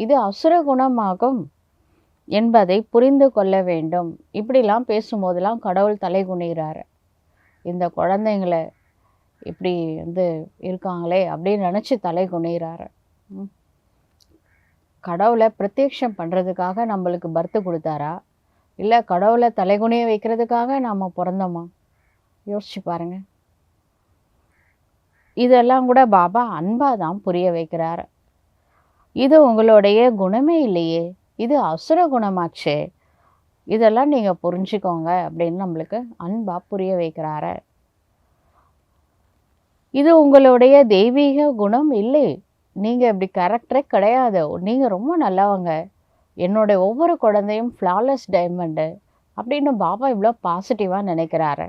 A: இது அசுர குணமாகும் என்பதை புரிந்து கொள்ள வேண்டும். இப்படிலாம் பேசும்போதெல்லாம் கடவுள் தலை குனிகிறாரு. இந்த குழந்தைங்களை இப்படி இருக்காங்களே அப்படின்னு நினச்சி தலை குனிகிறாரு. கடவுளை பிரத்யக்ஷம் பண்ணுறதுக்காக நம்மளுக்கு பர்த்து கொடுத்தாரா, இல்லை கடவுளை தலைகுனிய வைக்கிறதுக்காக நாம் பிறந்தோமா? யோசிச்சு பாருங்க. இதெல்லாம் கூட பாபா அன்பாக தான் புரிய வைக்கிறார். இது உங்களுடைய குணமே இல்லையே, இது அசுர குணமாச்சே, இதெல்லாம் நீங்கள் புரிஞ்சுக்கோங்க அப்படின்னு நம்மளுக்கு அன்பாக புரிய வைக்கிறாரு. இது உங்களுடைய தெய்வீக குணம் இல்லை, நீங்கள் இப்படி கேரக்டரே கிடையாது, நீங்கள் ரொம்ப நல்லவங்க, என்னுடைய ஒவ்வொரு குழந்தையும் ஃப்ளாலெஸ் டைமண்டு அப்படின்னு பாபா இவ்வளோ பாசிட்டிவாக நினைக்கிறாரு.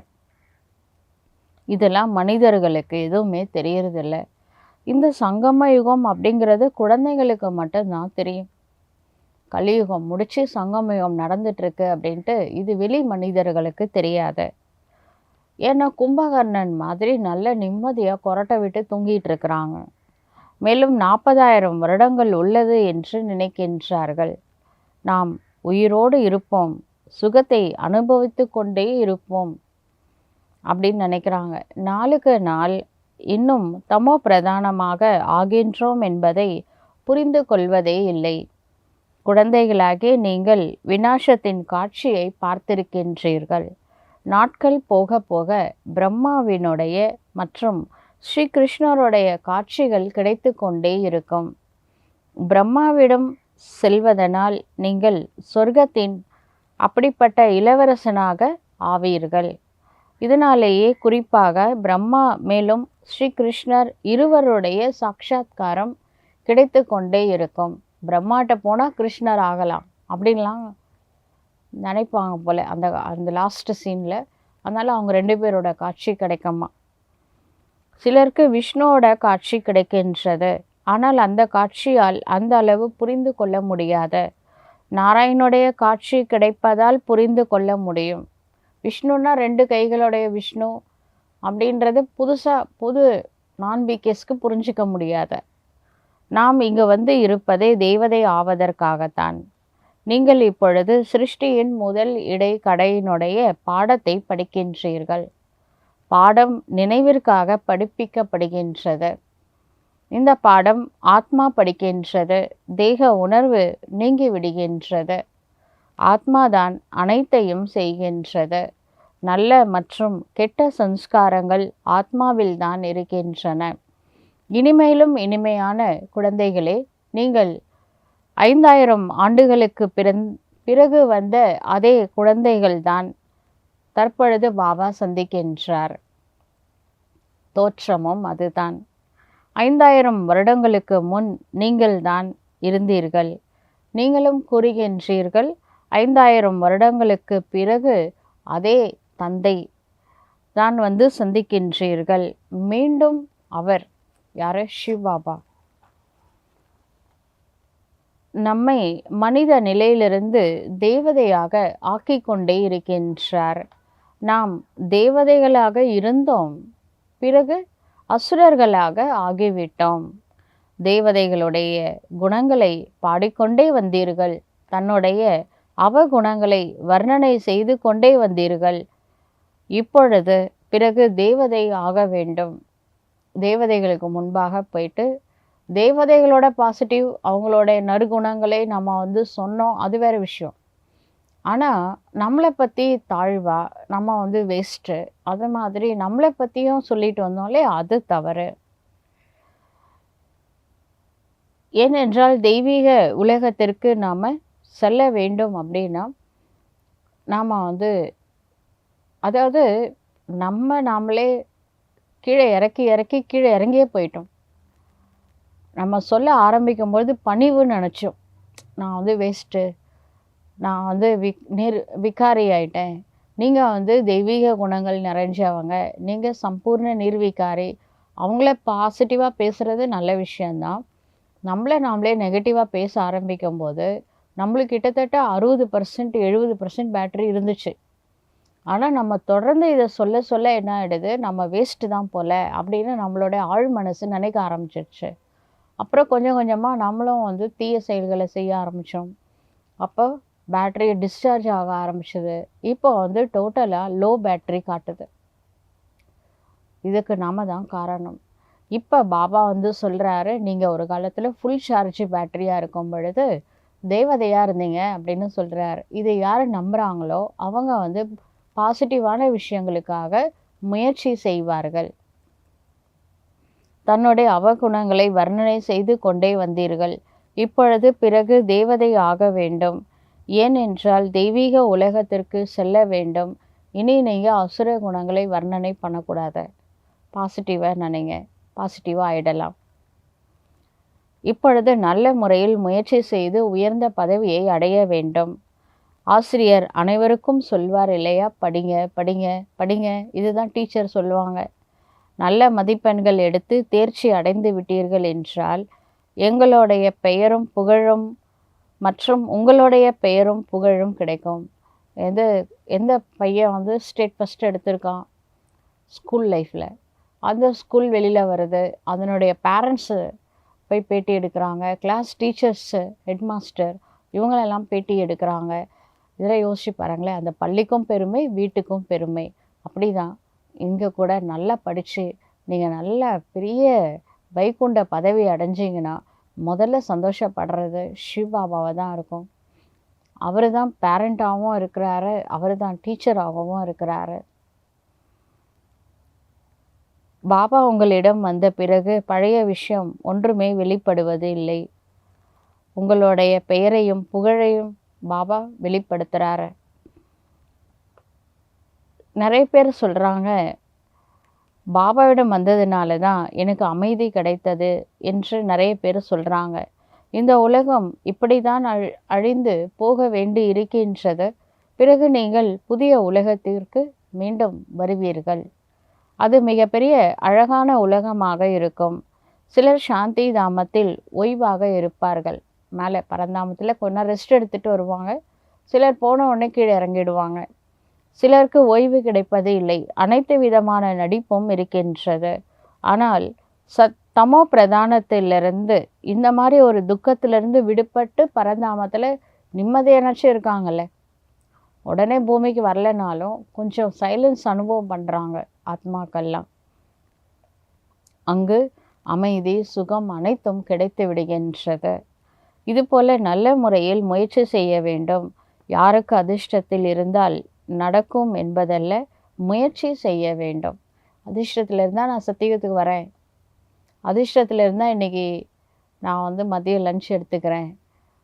A: இதெல்லாம் மனிதர்களுக்கு எதுவுமே தெரியறதில்ல. இந்த சங்கம யுகம் அப்படிங்கிறது குழந்தைங்களுக்கு மட்டும்தான் தெரியும். கலியுகம் முடிச்சு சங்கம யுகம் நடந்துட்டுருக்கு அப்படின்ட்டு இது வெளி மனிதர்களுக்கு தெரியாது. ஏன்னா கும்பகர்ணன் மாதிரி நல்ல நிம்மதியாக கொரட்டை விட்டு தூங்கிட்டு இருக்கிறாங்க. மேலும் 40,000 வருடங்கள் உள்ளது என்று நினைக்கின்றார்கள். நாம் உயிரோடு இருப்போம், சுகத்தை அனுபவித்து கொண்டே இருப்போம் அப்படின்னு நினைக்கிறாங்க. நாளுக்கு நாள் இன்னும் தமோ பிரதானமாக ஆகின்றோம் என்பதை புரிந்து கொள்வதே இல்லை. குழந்தைகளாகிய நீங்கள் விநாசத்தின் காட்சியை பார்த்திருக்கின்றீர்கள். நாட்கள் போக போக பிரம்மாவினுடைய மற்றும் ஸ்ரீ கிருஷ்ணருடைய காட்சிகள் கிடைத்து கொண்டே இருக்கும். பிரம்மாவிடம் செல்வதனால் நீங்கள் சொர்க்கத்தின் அப்படிப்பட்ட இளவரசனாக ஆவீர்கள். இதனாலேயே குறிப்பாக பிரம்மா மேலும் ஸ்ரீ கிருஷ்ணர் இருவருடைய சாட்சாத்காரம் கிடைத்து கொண்டே இருக்கும். பிரம்மாட்ட போனால் கிருஷ்ணர் ஆகலாம் அப்படின்லாம் நினைப்பாங்க போல் அந்த லாஸ்ட் சீனில். அதனால் அவங்க 2 பேரோட காட்சி கிடைக்குமா. சிலருக்கு விஷ்ணுவோட காட்சி கிடைக்கின்றது. ஆனால் அந்த காட்சியால் அந்த அளவு புரிந்து கொள்ள முடியாது. நாராயணுடைய காட்சி கிடைப்பதால் புரிந்து கொள்ள முடியும். விஷ்ணுன்னா 2 கைகளுடைய விஷ்ணு அப்படின்றது புது நான்பிகேஸ்க்கு புரிஞ்சிக்க முடியாது. நாம் இங்கு இருப்பதே தெய்வதை ஆவதற்காகத்தான். நீங்கள் இப்பொழுது சிருஷ்டியின் முதல் இடை கடையினுடைய பாடத்தை படிக்கின்றீர்கள். பாடம் நினைவிற்காக படிப்பிக்கப்படுகின்றது. இந்த பாடம் ஆத்மா படிக்கின்றது. தேக உணர்வு நீங்கி விடுகின்றது. ஆத்மாதான் அனைத்தையும் செய்கின்றது. நல்ல மற்றும் கெட்ட சம்ஸ்காரங்கள் ஆத்மாவில் தான் இருக்கின்றன. இனிமேலும் இனிமையான குழந்தைகளே, நீங்கள் 5000 ஆண்டுகளுக்கு பிறகு வந்த அதே குழந்தைகள்தான் தற்பொழுது பாபா சந்திக்கின்றார். தோற்றமும் அதுதான். 5000 வருடங்களுக்கு முன் நீங்கள் தான் இருந்தீர்கள். நீங்களும் கூறுகின்றீர்கள் 5000 வருடங்களுக்கு பிறகு அதே தந்தை தான் சந்திக்கின்றீர்கள். மீண்டும் அவர் யார்? சிவபாபா நம்மை மனித நிலையிலிருந்து தேவதையாக ஆக்கிக்கொண்டே இருக்கின்றார். நாம் தேவதைகளாக இருந்தோம், பிறகு அசுரர்களாக ஆகிவிட்டோம். தேவதைகளுடைய குணங்களை பாடிக்கொண்டே வந்தீர்கள், தன்னுடைய அவகுணங்களை வர்ணனை செய்து கொண்டே வந்தீர்கள். இப்பொழுது பிறகு தேவதை ஆக வேண்டும். தேவதைகளுக்கு முன்பாக போயிட்டு தேவதைகளோட பாசிட்டிவ் அவங்களோட நறுகுணங்களை நம்ம சொன்னோம், அது வேறு விஷயம். ஆனால் நம்மளை பற்றி தாழ்வா நம்ம வேஸ்ட்டு அது மாதிரி நம்மளை பற்றியும் சொல்லிட்டு வந்தோம்லே, அது தவறு. ஏனென்றால் தெய்வீக உலகத்திற்கு நாம் செல்ல வேண்டும் அப்படின்னா நாம் அதாவது நாமளே கீழே இறக்கி இறக்கி கீழே இறங்கியே போயிட்டோம். நம்ம சொல்ல ஆரம்பிக்கும்பொழுது பணிவுன்னு நினச்சோம். நான் வந்து வேஸ்ட்டு, நான் வந்து விகாரி ஆயிட்டேன். நீங்கள் வந்து தெய்வீக குணங்கள் நிறைஞ்சவங்க, நீங்கள் சம்பூர்ண நிர்விகாரி. அவங்கள பாசிட்டிவாக பேசுகிறது நல்ல விஷயந்தான். நாமளே நெகட்டிவாக பேச ஆரம்பிக்கும்போது நம்மளுக்கு கிட்டத்தட்ட 60% 70% பேட்டரி இருந்துச்சு. ஆனால் நம்ம தொடர்ந்து இதை சொல்ல சொல்ல என்ன ஆகிடுது, நம்ம வேஸ்ட்டு தான் போல் அப்படின்னு நம்மளோட ஆழ் மனசு நினைக்க ஆரம்பிச்சிருச்சு. அப்புறம் கொஞ்சம் கொஞ்சமாக நம்மளும் வந்து தீய செயல்களை செய்ய ஆரம்பித்தோம். அப்போ பேட்டரி டிஸ்சார்ஜ் ஆக ஆரம்பிச்சது. இப்போ வந்து டோட்டலாக லோ பேட்டரி காட்டுது. இதுக்கு நாம தான் காரணம். இப்போ பாபா வந்து சொல்கிறாரு, நீங்கள் ஒரு காலத்தில் ஃபுல் சார்ஜ் பேட்டரியாக இருக்கும் பொழுது தேவதையாக இருந்தீங்க அப்படின்னு சொல்கிறாரு. இதை யார் நம்புகிறாங்களோ அவங்க வந்து பாசிட்டிவான விஷயங்களுக்காக முயற்சி செய்வார்கள். தன்னுடைய அவகுணங்களை வர்ணனை செய்து கொண்டே வந்தீர்கள். இப்பொழுது பிறகு தேவதை ஆக வேண்டும். ஏனென்றால் தெய்வீக உலகத்திற்கு செல்ல வேண்டும். இனி நீங்கள் அசுர குணங்களை வர்ணனை பண்ணக்கூடாது. பாசிட்டிவாக நினைங்க, பாசிட்டிவாக ஆயிடலாம். இப்பொழுது நல்ல முறையில் முயற்சி செய்து உயர்ந்த பதவியை அடைய வேண்டும். ஆசிரியர் அனைவருக்கும் சொல்வார் இல்லையா, படிங்க படிங்க படிங்க. இதுதான் டீச்சர் சொல்லுவாங்க. நல்ல மதிப்பெண்கள் எடுத்து தேர்ச்சி அடைந்து விட்டீர்கள் என்றால் எங்களுடைய பெயரும் புகழும் மற்றும் உங்களுடைய பெயரும் புகழும் கிடைக்கும். எந்த பையன் வந்து ஸ்டேட் ஃபஸ்ட் எடுத்திருக்கான் ஸ்கூல் லைஃப்பில், அந்த ஸ்கூல் வெளியில் வருது, அதனுடைய பேரண்ட்ஸு போய் பேட்டி எடுக்கிறாங்க, கிளாஸ் டீச்சர்ஸு, ஹெட் மாஸ்டர் இவங்களெல்லாம் பேட்டி எடுக்கிறாங்க. இதில் யோசிச்சு பாருங்களேன், அந்த பள்ளிக்கும் பெருமை, வீட்டுக்கும் பெருமை. அப்படி தான் இங்கே கூட நல்லா படித்து நீங்கள் நல்ல பெரிய வைகுண்ட பதவி அடைஞ்சிங்கன்னா முதல்ல சந்தோஷப்படுறது சிவபாபாவை தான் இருக்கும். அவர் தான் பேரண்டாகவும் இருக்கிறாரு, அவர் தான் டீச்சராகவும் இருக்கிறாரு. பாபா உங்களிடம் வந்த பிறகு பழைய விஷயம் ஒன்றுமே வெளிப்படுவது இல்லை. உங்களுடைய பெயரையும் புகழையும் பாபா வெளிப்படுத்துகிறாரு. நிறைய பேர் சொல்கிறாங்க, பாபாவிடம் வந்ததுனால தான் எனக்கு அமைதி கிடைத்தது என்று நிறைய பேர் சொல்கிறாங்க. இந்த உலகம் இப்படி தான் அழிந்து போக வேண்டி இருக்கின்றது. பிறகு நீங்கள் புதிய உலகத்திற்கு மீண்டும் வருவீர்கள். அது மிகப்பெரிய அழகான உலகமாக இருக்கும். சிலர் சாந்தி தாமத்தில் ஓய்வாக இருப்பார்கள். மேலே பரந்தாமத்தில் கொஞ்சம் ரெஸ்ட் எடுத்துகிட்டு வருவாங்க. சிலர் போன உடனே கீழே இறங்கிடுவாங்க. சிலருக்கு ஓய்வு கிடைப்பது இல்லை. அனைத்து விதமான நடிப்பும் இருக்கின்றது. ஆனால் தமோ பிரதானத்திலிருந்து இந்த மாதிரி ஒரு துக்கத்திலிருந்து விடுபட்டு பரந்தாமத்தில் நிம்மதியனாச்சும் இருக்காங்கல்ல. உடனே பூமிக்கு வரலனாலும் கொஞ்சம் சைலன்ஸ் அனுபவம் பண்ணுறாங்க ஆத்மாக்கள்லாம். அங்கு அமைதி சுகம் அனைத்தும் கிடைத்து விடுகின்றது. இதுபோல் நல்ல முறையில் முயற்சி செய்ய வேண்டும். யாருக்கு அதிர்ஷ்டத்தில் இருந்தால் நடக்கும் என்பதல்ல, முயற்சி செய்ய வேண்டும். அதிர்ஷ்டத்தில் இருந்தால் நான் சத்தியத்துக்கு வரேன், அதிர்ஷ்டத்தில் இருந்தால் இன்றைக்கி நான் வந்து மதிய லஞ்ச் எடுத்துக்கிறேன்,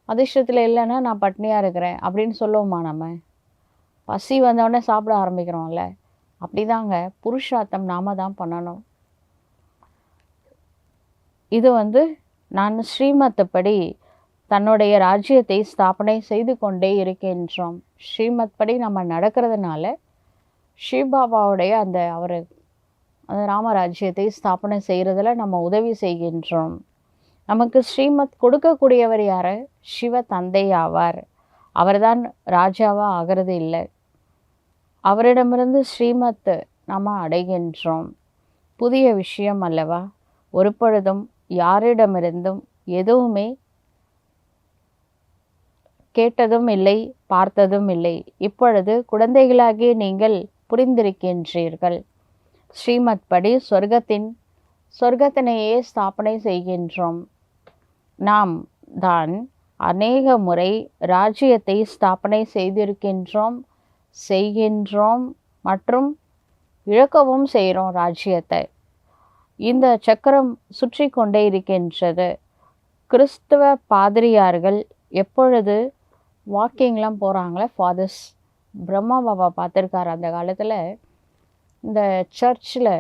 A: அதிர்ஷ்டத்தில் இல்லைன்னா நான் பட்னியாக இருக்கிறேன் அப்படின்னு சொல்லுவோமா? நம்ம பசி வந்தோடனே சாப்பிட ஆரம்பிக்கிறோம்ல, அப்படி தாங்க புருஷார்த்தம் நாம தான் பண்ணணும். இது வந்து நான் ஸ்ரீமத்துப்படி தன்னுடைய ராஜ்யத்தை ஸ்தாபனை செய்து கொண்டே இருக்கின்றோம். ஸ்ரீமத் படி நம்ம நடக்கிறதுனால ஸ்ரீபாபாவுடைய அந்த ராமராஜ்யத்தை ஸ்தாபனை செய்கிறதுல நம்ம உதவி செய்கின்றோம். நமக்கு ஸ்ரீமத் கொடுக்கக்கூடியவர் யார்? சிவ தந்தை ஆவார். அவர்தான் ராஜாவாக ஆகிறது இல்லை. அவரிடமிருந்து ஸ்ரீமத் நம்ம அடைகின்றோம். புதிய விஷயம் அல்லவா? ஒரு பொழுதும் யாரிடமிருந்தும் எதுவுமே கேட்டதும் இல்லை, பார்த்ததும் இல்லை. இப்பொழுது குழந்தைகளாகிய நீங்கள் புரிந்திருக்கின்றீர்கள். ஸ்ரீமத் படி சொர்க்கத்தினையே ஸ்தாபனை செய்கின்றோம். நாம் தான் அநேக முறை ராஜ்யத்தை ஸ்தாபனை செய்கின்றோம் மற்றும் இழக்கவும் செய்கிறோம் ராஜ்யத்தை. இந்த சக்கரம் சுற்றி கொண்டே இருக்கின்றது. கிறிஸ்தவ பாதிரியார்கள் எப்பொழுது வாக்கிங்லாம் போகிறாங்களே, ஃபாதர்ஸ், பிரம்மா பாபா பார்த்துருக்காரு அந்த காலத்தில். இந்த சர்ச்சில்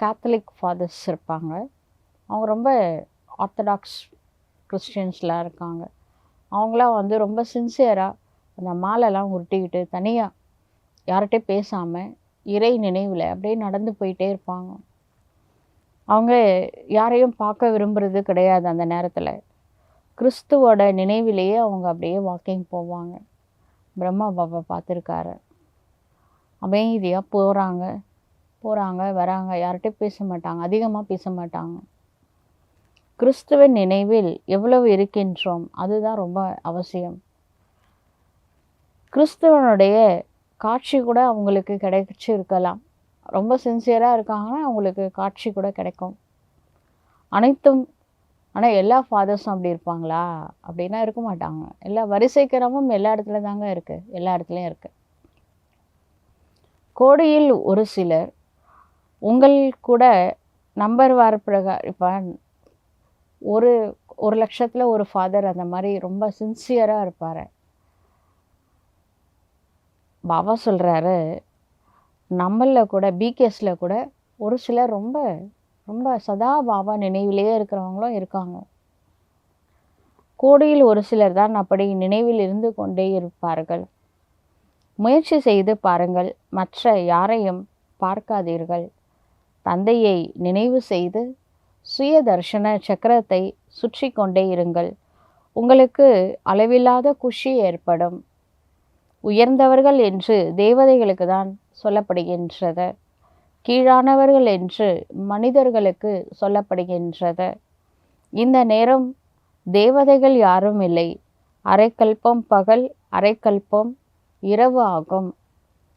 A: கேத்தலிக் ஃபாதர்ஸ் இருப்பாங்க. அவங்க ரொம்ப ஆர்த்தடாக்ஸ் கிறிஸ்டியன்ஸ்லாம் இருக்காங்க. அவங்களாம் வந்து ரொம்ப சின்சியராக அந்த மாலைலாம் உருட்டிக்கிட்டு தனியாக யார்கிட்டையும் பேசாமல் இறை நினைவில் அப்படியே நடந்து போயிட்டே இருப்பாங்க. அவங்க யாரையும் பார்க்க விரும்புறது கிடையாது. அந்த நேரத்தில் கிறிஸ்துவோட நினைவிலேயே அவங்க அப்படியே வாக்கிங் போவாங்க. பிரம்மா பாபா பார்த்துருக்காரு. அமைதியாக போகிறாங்க வராங்க, யார்கிட்டையும் பேச மாட்டாங்க, அதிகமாக பேச மாட்டாங்க. கிறிஸ்துவின் நினைவில் எவ்வளவு இருக்கின்றோம் அதுதான் ரொம்ப அவசியம். கிறிஸ்துவனுடைய காட்சி கூட அவங்களுக்கு கிடைச்சி இருக்கலாம். ரொம்ப சின்சியராக இருக்காங்கன்னா அவங்களுக்கு காட்சி கூட கிடைக்கும். அனைத்தும். ஆனால் எல்லா ஃபாதர்ஸும் அப்படி இருப்பாங்களா அப்படின்னா இருக்க மாட்டாங்க. எல்லா வரிசைக்கிரமும் எல்லா இடத்துல தாங்க இருக்குது, எல்லா இடத்துலையும் இருக்குது. கோடியில் ஒரு சிலர் உங்கள் கூட நம்பர் வார பிரகாரம் இப்போ ஒரு லட்சத்தில் ஒரு ஃபாதர் அந்த மாதிரி ரொம்ப சின்சியராக இருப்பார். பாபா சொல்கிறாரு, நம்மளில் கூட பிகேஸில் கூட ஒரு சிலர் ரொம்ப ரொம்ப சதா பாபா நினைவிலேயே இருக்கிறவங்களும் இருக்காங்க. கோடியில் ஒரு சிலர் தான் அப்படி நினைவில் இருந்து கொண்டே இருப்பார்கள். முயற்சி செய்து பாருங்கள், மற்ற யாரையும் பார்க்காதீர்கள். தந்தையை நினைவு செய்து சுய தர்ஷன சக்கரத்தை சுற்றி கொண்டே இருங்கள். உங்களுக்கு அளவில்லாத குஷி ஏற்படும். உயர்ந்தவர்கள் என்று தேவதைகளுக்கு தான் சொல்லப்படுகின்றது, கீழானவர்கள் என்று மனிதர்களுக்கு சொல்லப்படுகின்றது. இந்த நேரம் தேவதைகள் யாரும் இல்லை. அரைக்கல்பம் பகல், அரைக்கல்பம் இரவு ஆகும்.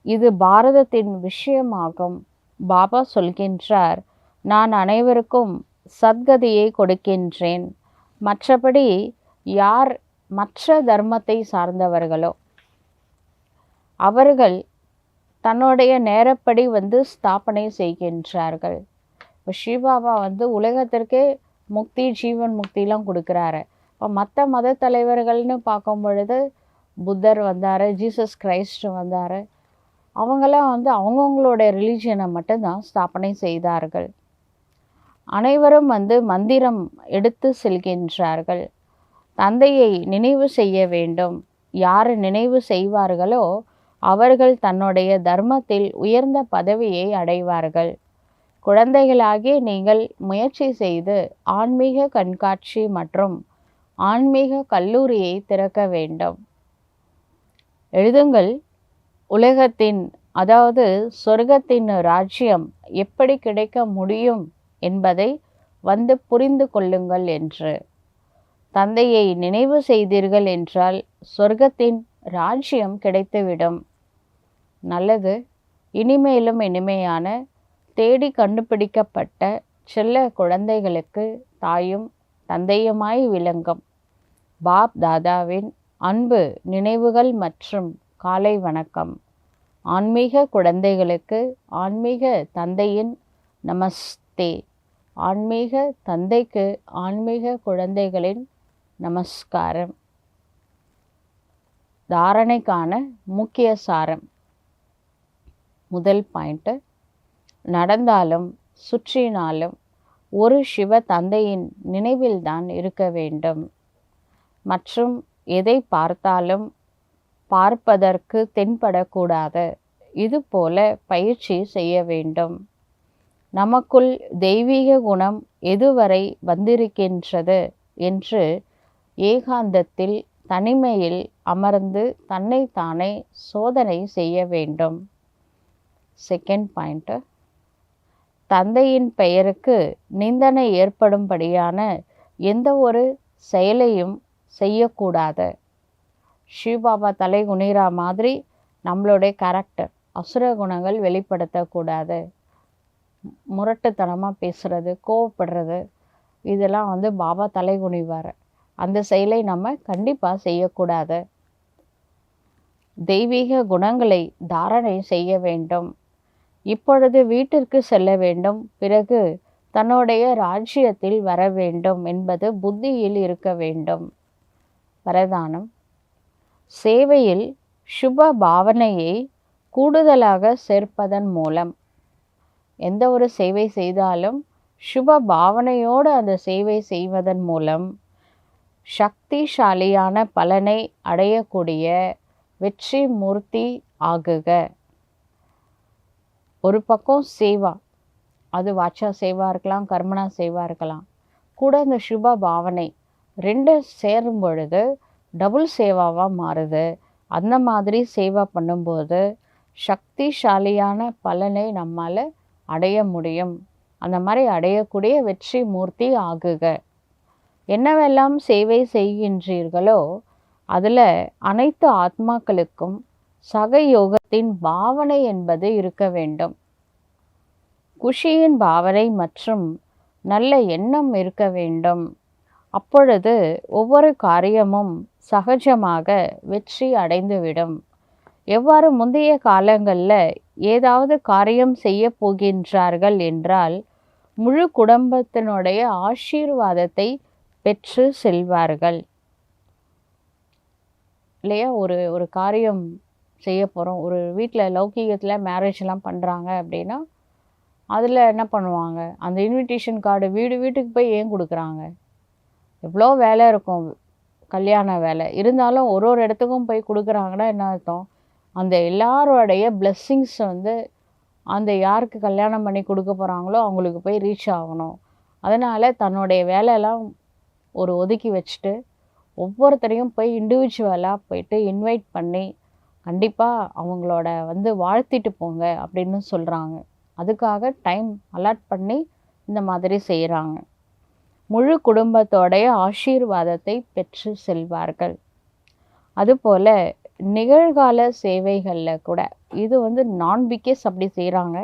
A: இது பாரதத்தின் விஷயமாகும். பாபா சொல்கின்றார், நான் அனைவருக்கும் சத்கதியை கொடுக்கின்றேன். மற்றபடி யார் மற்ற தர்மத்தை சார்ந்தவர்களோ அவர்கள் தன்னுடைய நேரப்படி வந்து ஸ்தாபனை செய்கின்றார்கள். இப்போ ஸ்ரீபாபா வந்து உலகத்திற்கே முக்தி, ஜீவன் முக்திலாம் கொடுக்குறாரு. இப்போ மற்ற மத தலைவர்கள்னு பார்க்கும் பொழுது புத்தர் வந்தார், ஜீசஸ் கிரைஸ்ட் வந்தார். அவங்களாம் வந்து அவங்கவுங்களோட ரிலீஜியனை மட்டும்தான் ஸ்தாபனை செய்தார்கள். அனைவரும் வந்து மந்திரம் எடுத்து செல்கின்றார்கள். தந்தையை நினைவு செய்ய வேண்டும். யார் நினைவு செய்வார்களோ அவர்கள் தன்னுடைய தர்மத்தில் உயர்ந்த பதவியை அடைவார்கள். குழந்தைகளாகி நீங்கள் முயற்சி செய்து ஆன்மீக கண்காட்சி மற்றும் ஆன்மீக கல்லூரியை திறக்க வேண்டும். எழுதுங்கள், உலகத்தின் அதாவது சொர்க்கத்தின் ராஜ்யம் எப்படி கிடைக்க முடியும் என்பதை வந்து புரிந்து கொள்ளுங்கள் என்று. தந்தையை நினைவு செய்தீர்கள் என்றால் சொர்க்கத்தின் ராஜ்யம் கிடைத்துவிடும். நல்லது. இனிமேலும் இனிமையான தேடி கண்டுபிடிக்கப்பட்ட செல்ல குழந்தைகளுக்கு தாயும் தந்தையுமாய் விளங்கும் பாப் தாதாவின் அன்பு நினைவுகள் மற்றும் காலை வணக்கம். ஆன்மீக குழந்தைகளுக்கு ஆன்மீக தந்தையின் நமஸ்தே. ஆன்மீக தந்தைக்கு ஆன்மீக குழந்தைகளின் நமஸ்காரம். தாரணைக்கான முக்கிய சாரம். முதல் பாயிண்ட், நடந்தாலும் சுற்றினாலும் ஒரு சிவ தந்தையின் நினைவில்தான் இருக்க வேண்டும். மற்றும் எதை பார்த்தாலும் பார்ப்பதற்கு தென்படக்கூடாது. இதுபோல பயிற்சி செய்ய வேண்டும். நமக்குள் தெய்வீக குணம் எதுவரை வந்திருக்கின்றது என்று ஏகாந்தத்தில் தனிமையில் அமர்ந்து தன்னைத்தானே சோதனை செய்ய வேண்டும். செகண்ட் பாயிண்ட், தந்தையின் பெயருக்கு நிந்தனை ஏற்படும்படியான எந்த ஒரு செயலையும் செய்யக்கூடாது. ஸ்ரீபாபா தலை குனிரா மாதிரி நம்மளுடைய கேரக்டர் அசுர குணங்கள் வெளிப்படுத்தக்கூடாது. முரட்டுத்தனமாக பேசுகிறது, கோவப்படுறது, இதெல்லாம் வந்து பாபா தலை குனிவார். அந்த செயலை நம்ம கண்டிப்பாக செய்யக்கூடாது. தெய்வீக குணங்களை தாரணை செய்ய வேண்டும். இப்பொழுது வீட்டிற்கு செல்ல வேண்டும், பிறகு தன்னுடைய ராஜ்யத்தில் வர வேண்டும் என்பது புத்தியில் இருக்க வேண்டும். வரதானம். சேவையில் சுப பாவனையை கூடுதலாக சேர்ப்பதன் மூலம் எந்த ஒரு சேவை செய்தாலும் சுப பாவனையோடு அந்த சேவை செய்வதன் மூலம் சக்திசாலியான பலனை அடையக்கூடிய வெற்றி மூர்த்தி ஆகுக. ஒரு பக்கம் சேவா, அது வாச்சா சேவா இருக்கலாம், கர்மனா சேவா இருக்கலாம், கூட இந்த சுப பாவனை ரெண்டு சேரும் பொழுது டபுள் சேவாவாக மாறுது. அந்த மாதிரி சேவா பண்ணும்போது சக்திசாலியான பலனை நம்மால் அடைய முடியும். அந்த மாதிரி அடையக்கூடிய வெற்றி மூர்த்தி ஆகுக. என்னவெல்லாம் சேவை செய்கின்றீர்களோ அதில் அனைத்து ஆத்மாக்களுக்கும் சகயோகத்தின் பாவனை என்பது இருக்க வேண்டும். குஷியின் பாவனை மற்றும் நல்ல எண்ணம் இருக்க வேண்டும். அப்பொழுது ஒவ்வொரு காரியமும் சகஜமாக வெற்றி அடைந்துவிடும். எவ்வாறு முந்தைய காலங்களில் ஏதாவது காரியம் செய்ய போகின்றார்கள் என்றால் முழு குடும்பத்தினுடைய ஆசீர்வாதத்தை பெற்று செல்வார்கள் இல்லையா? ஒரு காரியம் செய்ய போகிறோம், ஒரு வீட்டில் லௌகீகத்தில் மேரேஜ்லாம் பண்ணுறாங்க அப்படின்னா அதில் என்ன பண்ணுவாங்க, அந்த இன்விடேஷன் கார்டு வீட்டுக்கு போய் ஏன் கொடுக்குறாங்க? எவ்வளோ வேலை இருக்கும், கல்யாண வேலை இருந்தாலும் ஒரு இடத்துக்கும் போய் கொடுக்குறாங்கன்னா என்ன அர்த்தம்? அந்த எல்லாரோடைய பிளெஸ்ஸிங்ஸ் அந்த யாருக்கு கல்யாணம் பண்ணி கொடுக்க போகிறாங்களோ அவங்களுக்கு போய் ரீச் ஆகணும். அதனால் தன்னுடைய வேலையெல்லாம் ஒதுக்கி வச்சுட்டு ஒவ்வொருத்தரையும் போய் இண்டிவிஜுவலாக போயிட்டு இன்வைட் பண்ணி கண்டிப்பாக அவங்களோட வாழ்த்திட்டு போங்க அப்படின்னு சொல்கிறாங்க. அதுக்காக டைம் அலாட் பண்ணி இந்த மாதிரி செய்கிறாங்க. முழு குடும்பத்தோடைய ஆசீர்வாதத்தை பெற்று செல்வார்கள். அதுபோல் நிகழ்கால சேவைகளில் கூட இது நான் பிகேஸ் அப்படி செய்கிறாங்க.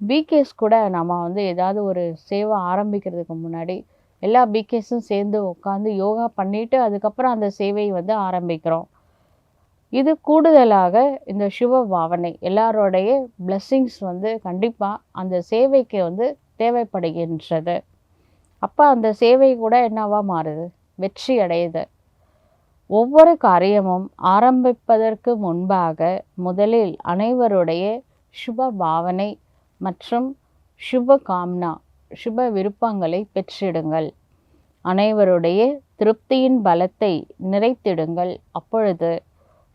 A: பிகேஸ் கூட நம்ம ஏதாவது ஒரு சேவை ஆரம்பிக்கிறதுக்கு முன்னாடி எல்லா பிகேஸும் சேர்ந்து உட்காந்து யோகா பண்ணிவிட்டு அதுக்கப்புறம் அந்த சேவை ஆரம்பிக்கிறோம். இது கூடுதலாக இந்த சுப பாவனை எல்லாரோடைய பிளெஸ்ஸிங்ஸ் கண்டிப்பாக அந்த சேவைக்கு தேவைப்படுகின்றது. அப்போ அந்த சேவை கூட என்னவா மாறுது? வெற்றி அடையுது. ஒவ்வொரு காரியமும் ஆரம்பிப்பதற்கு முன்பாக முதலில் அனைவருடைய சுப பாவனை மற்றும் சுப காம்னா சுப விருப்பங்களை பெற்றிடுங்கள். அனைவருடைய திருப்தியின் பலத்தை நிறைத்திடுங்கள். அப்பொழுது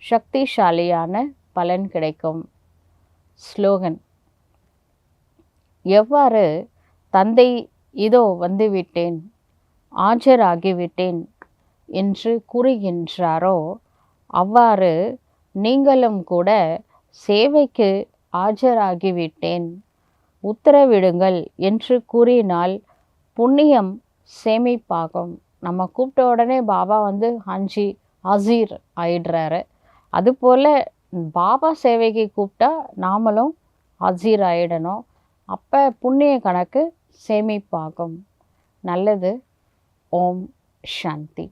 A: சக்திசாலியான பலன் கிடைக்கும். ஸ்லோகன்: எவ்வாறு தந்தை இதோ வந்துவிட்டேன், ஆஜராகிவிட்டேன் என்று கூறுகின்றாரோ அவ்வாறு நீங்களும் கூட சேவைக்கு ஆஜராகிவிட்டேன், உத்தரவிடுங்கள் என்று கூறினால் புண்ணியம் சேமிப்பாகும். நம்ம கூப்பிட்ட உடனே பாபா ஹாஞ்சி ஹசீர் ஆயிடுறாரு. அதுபோல் பாபா சேவைக்கு கூப்பிட்டா நாமளும் ஹசீர் ஆயிடணும். அப்போ புண்ணிய கணக்கு சேமிப்பாகும். நல்லது. ஓம் சாந்தி.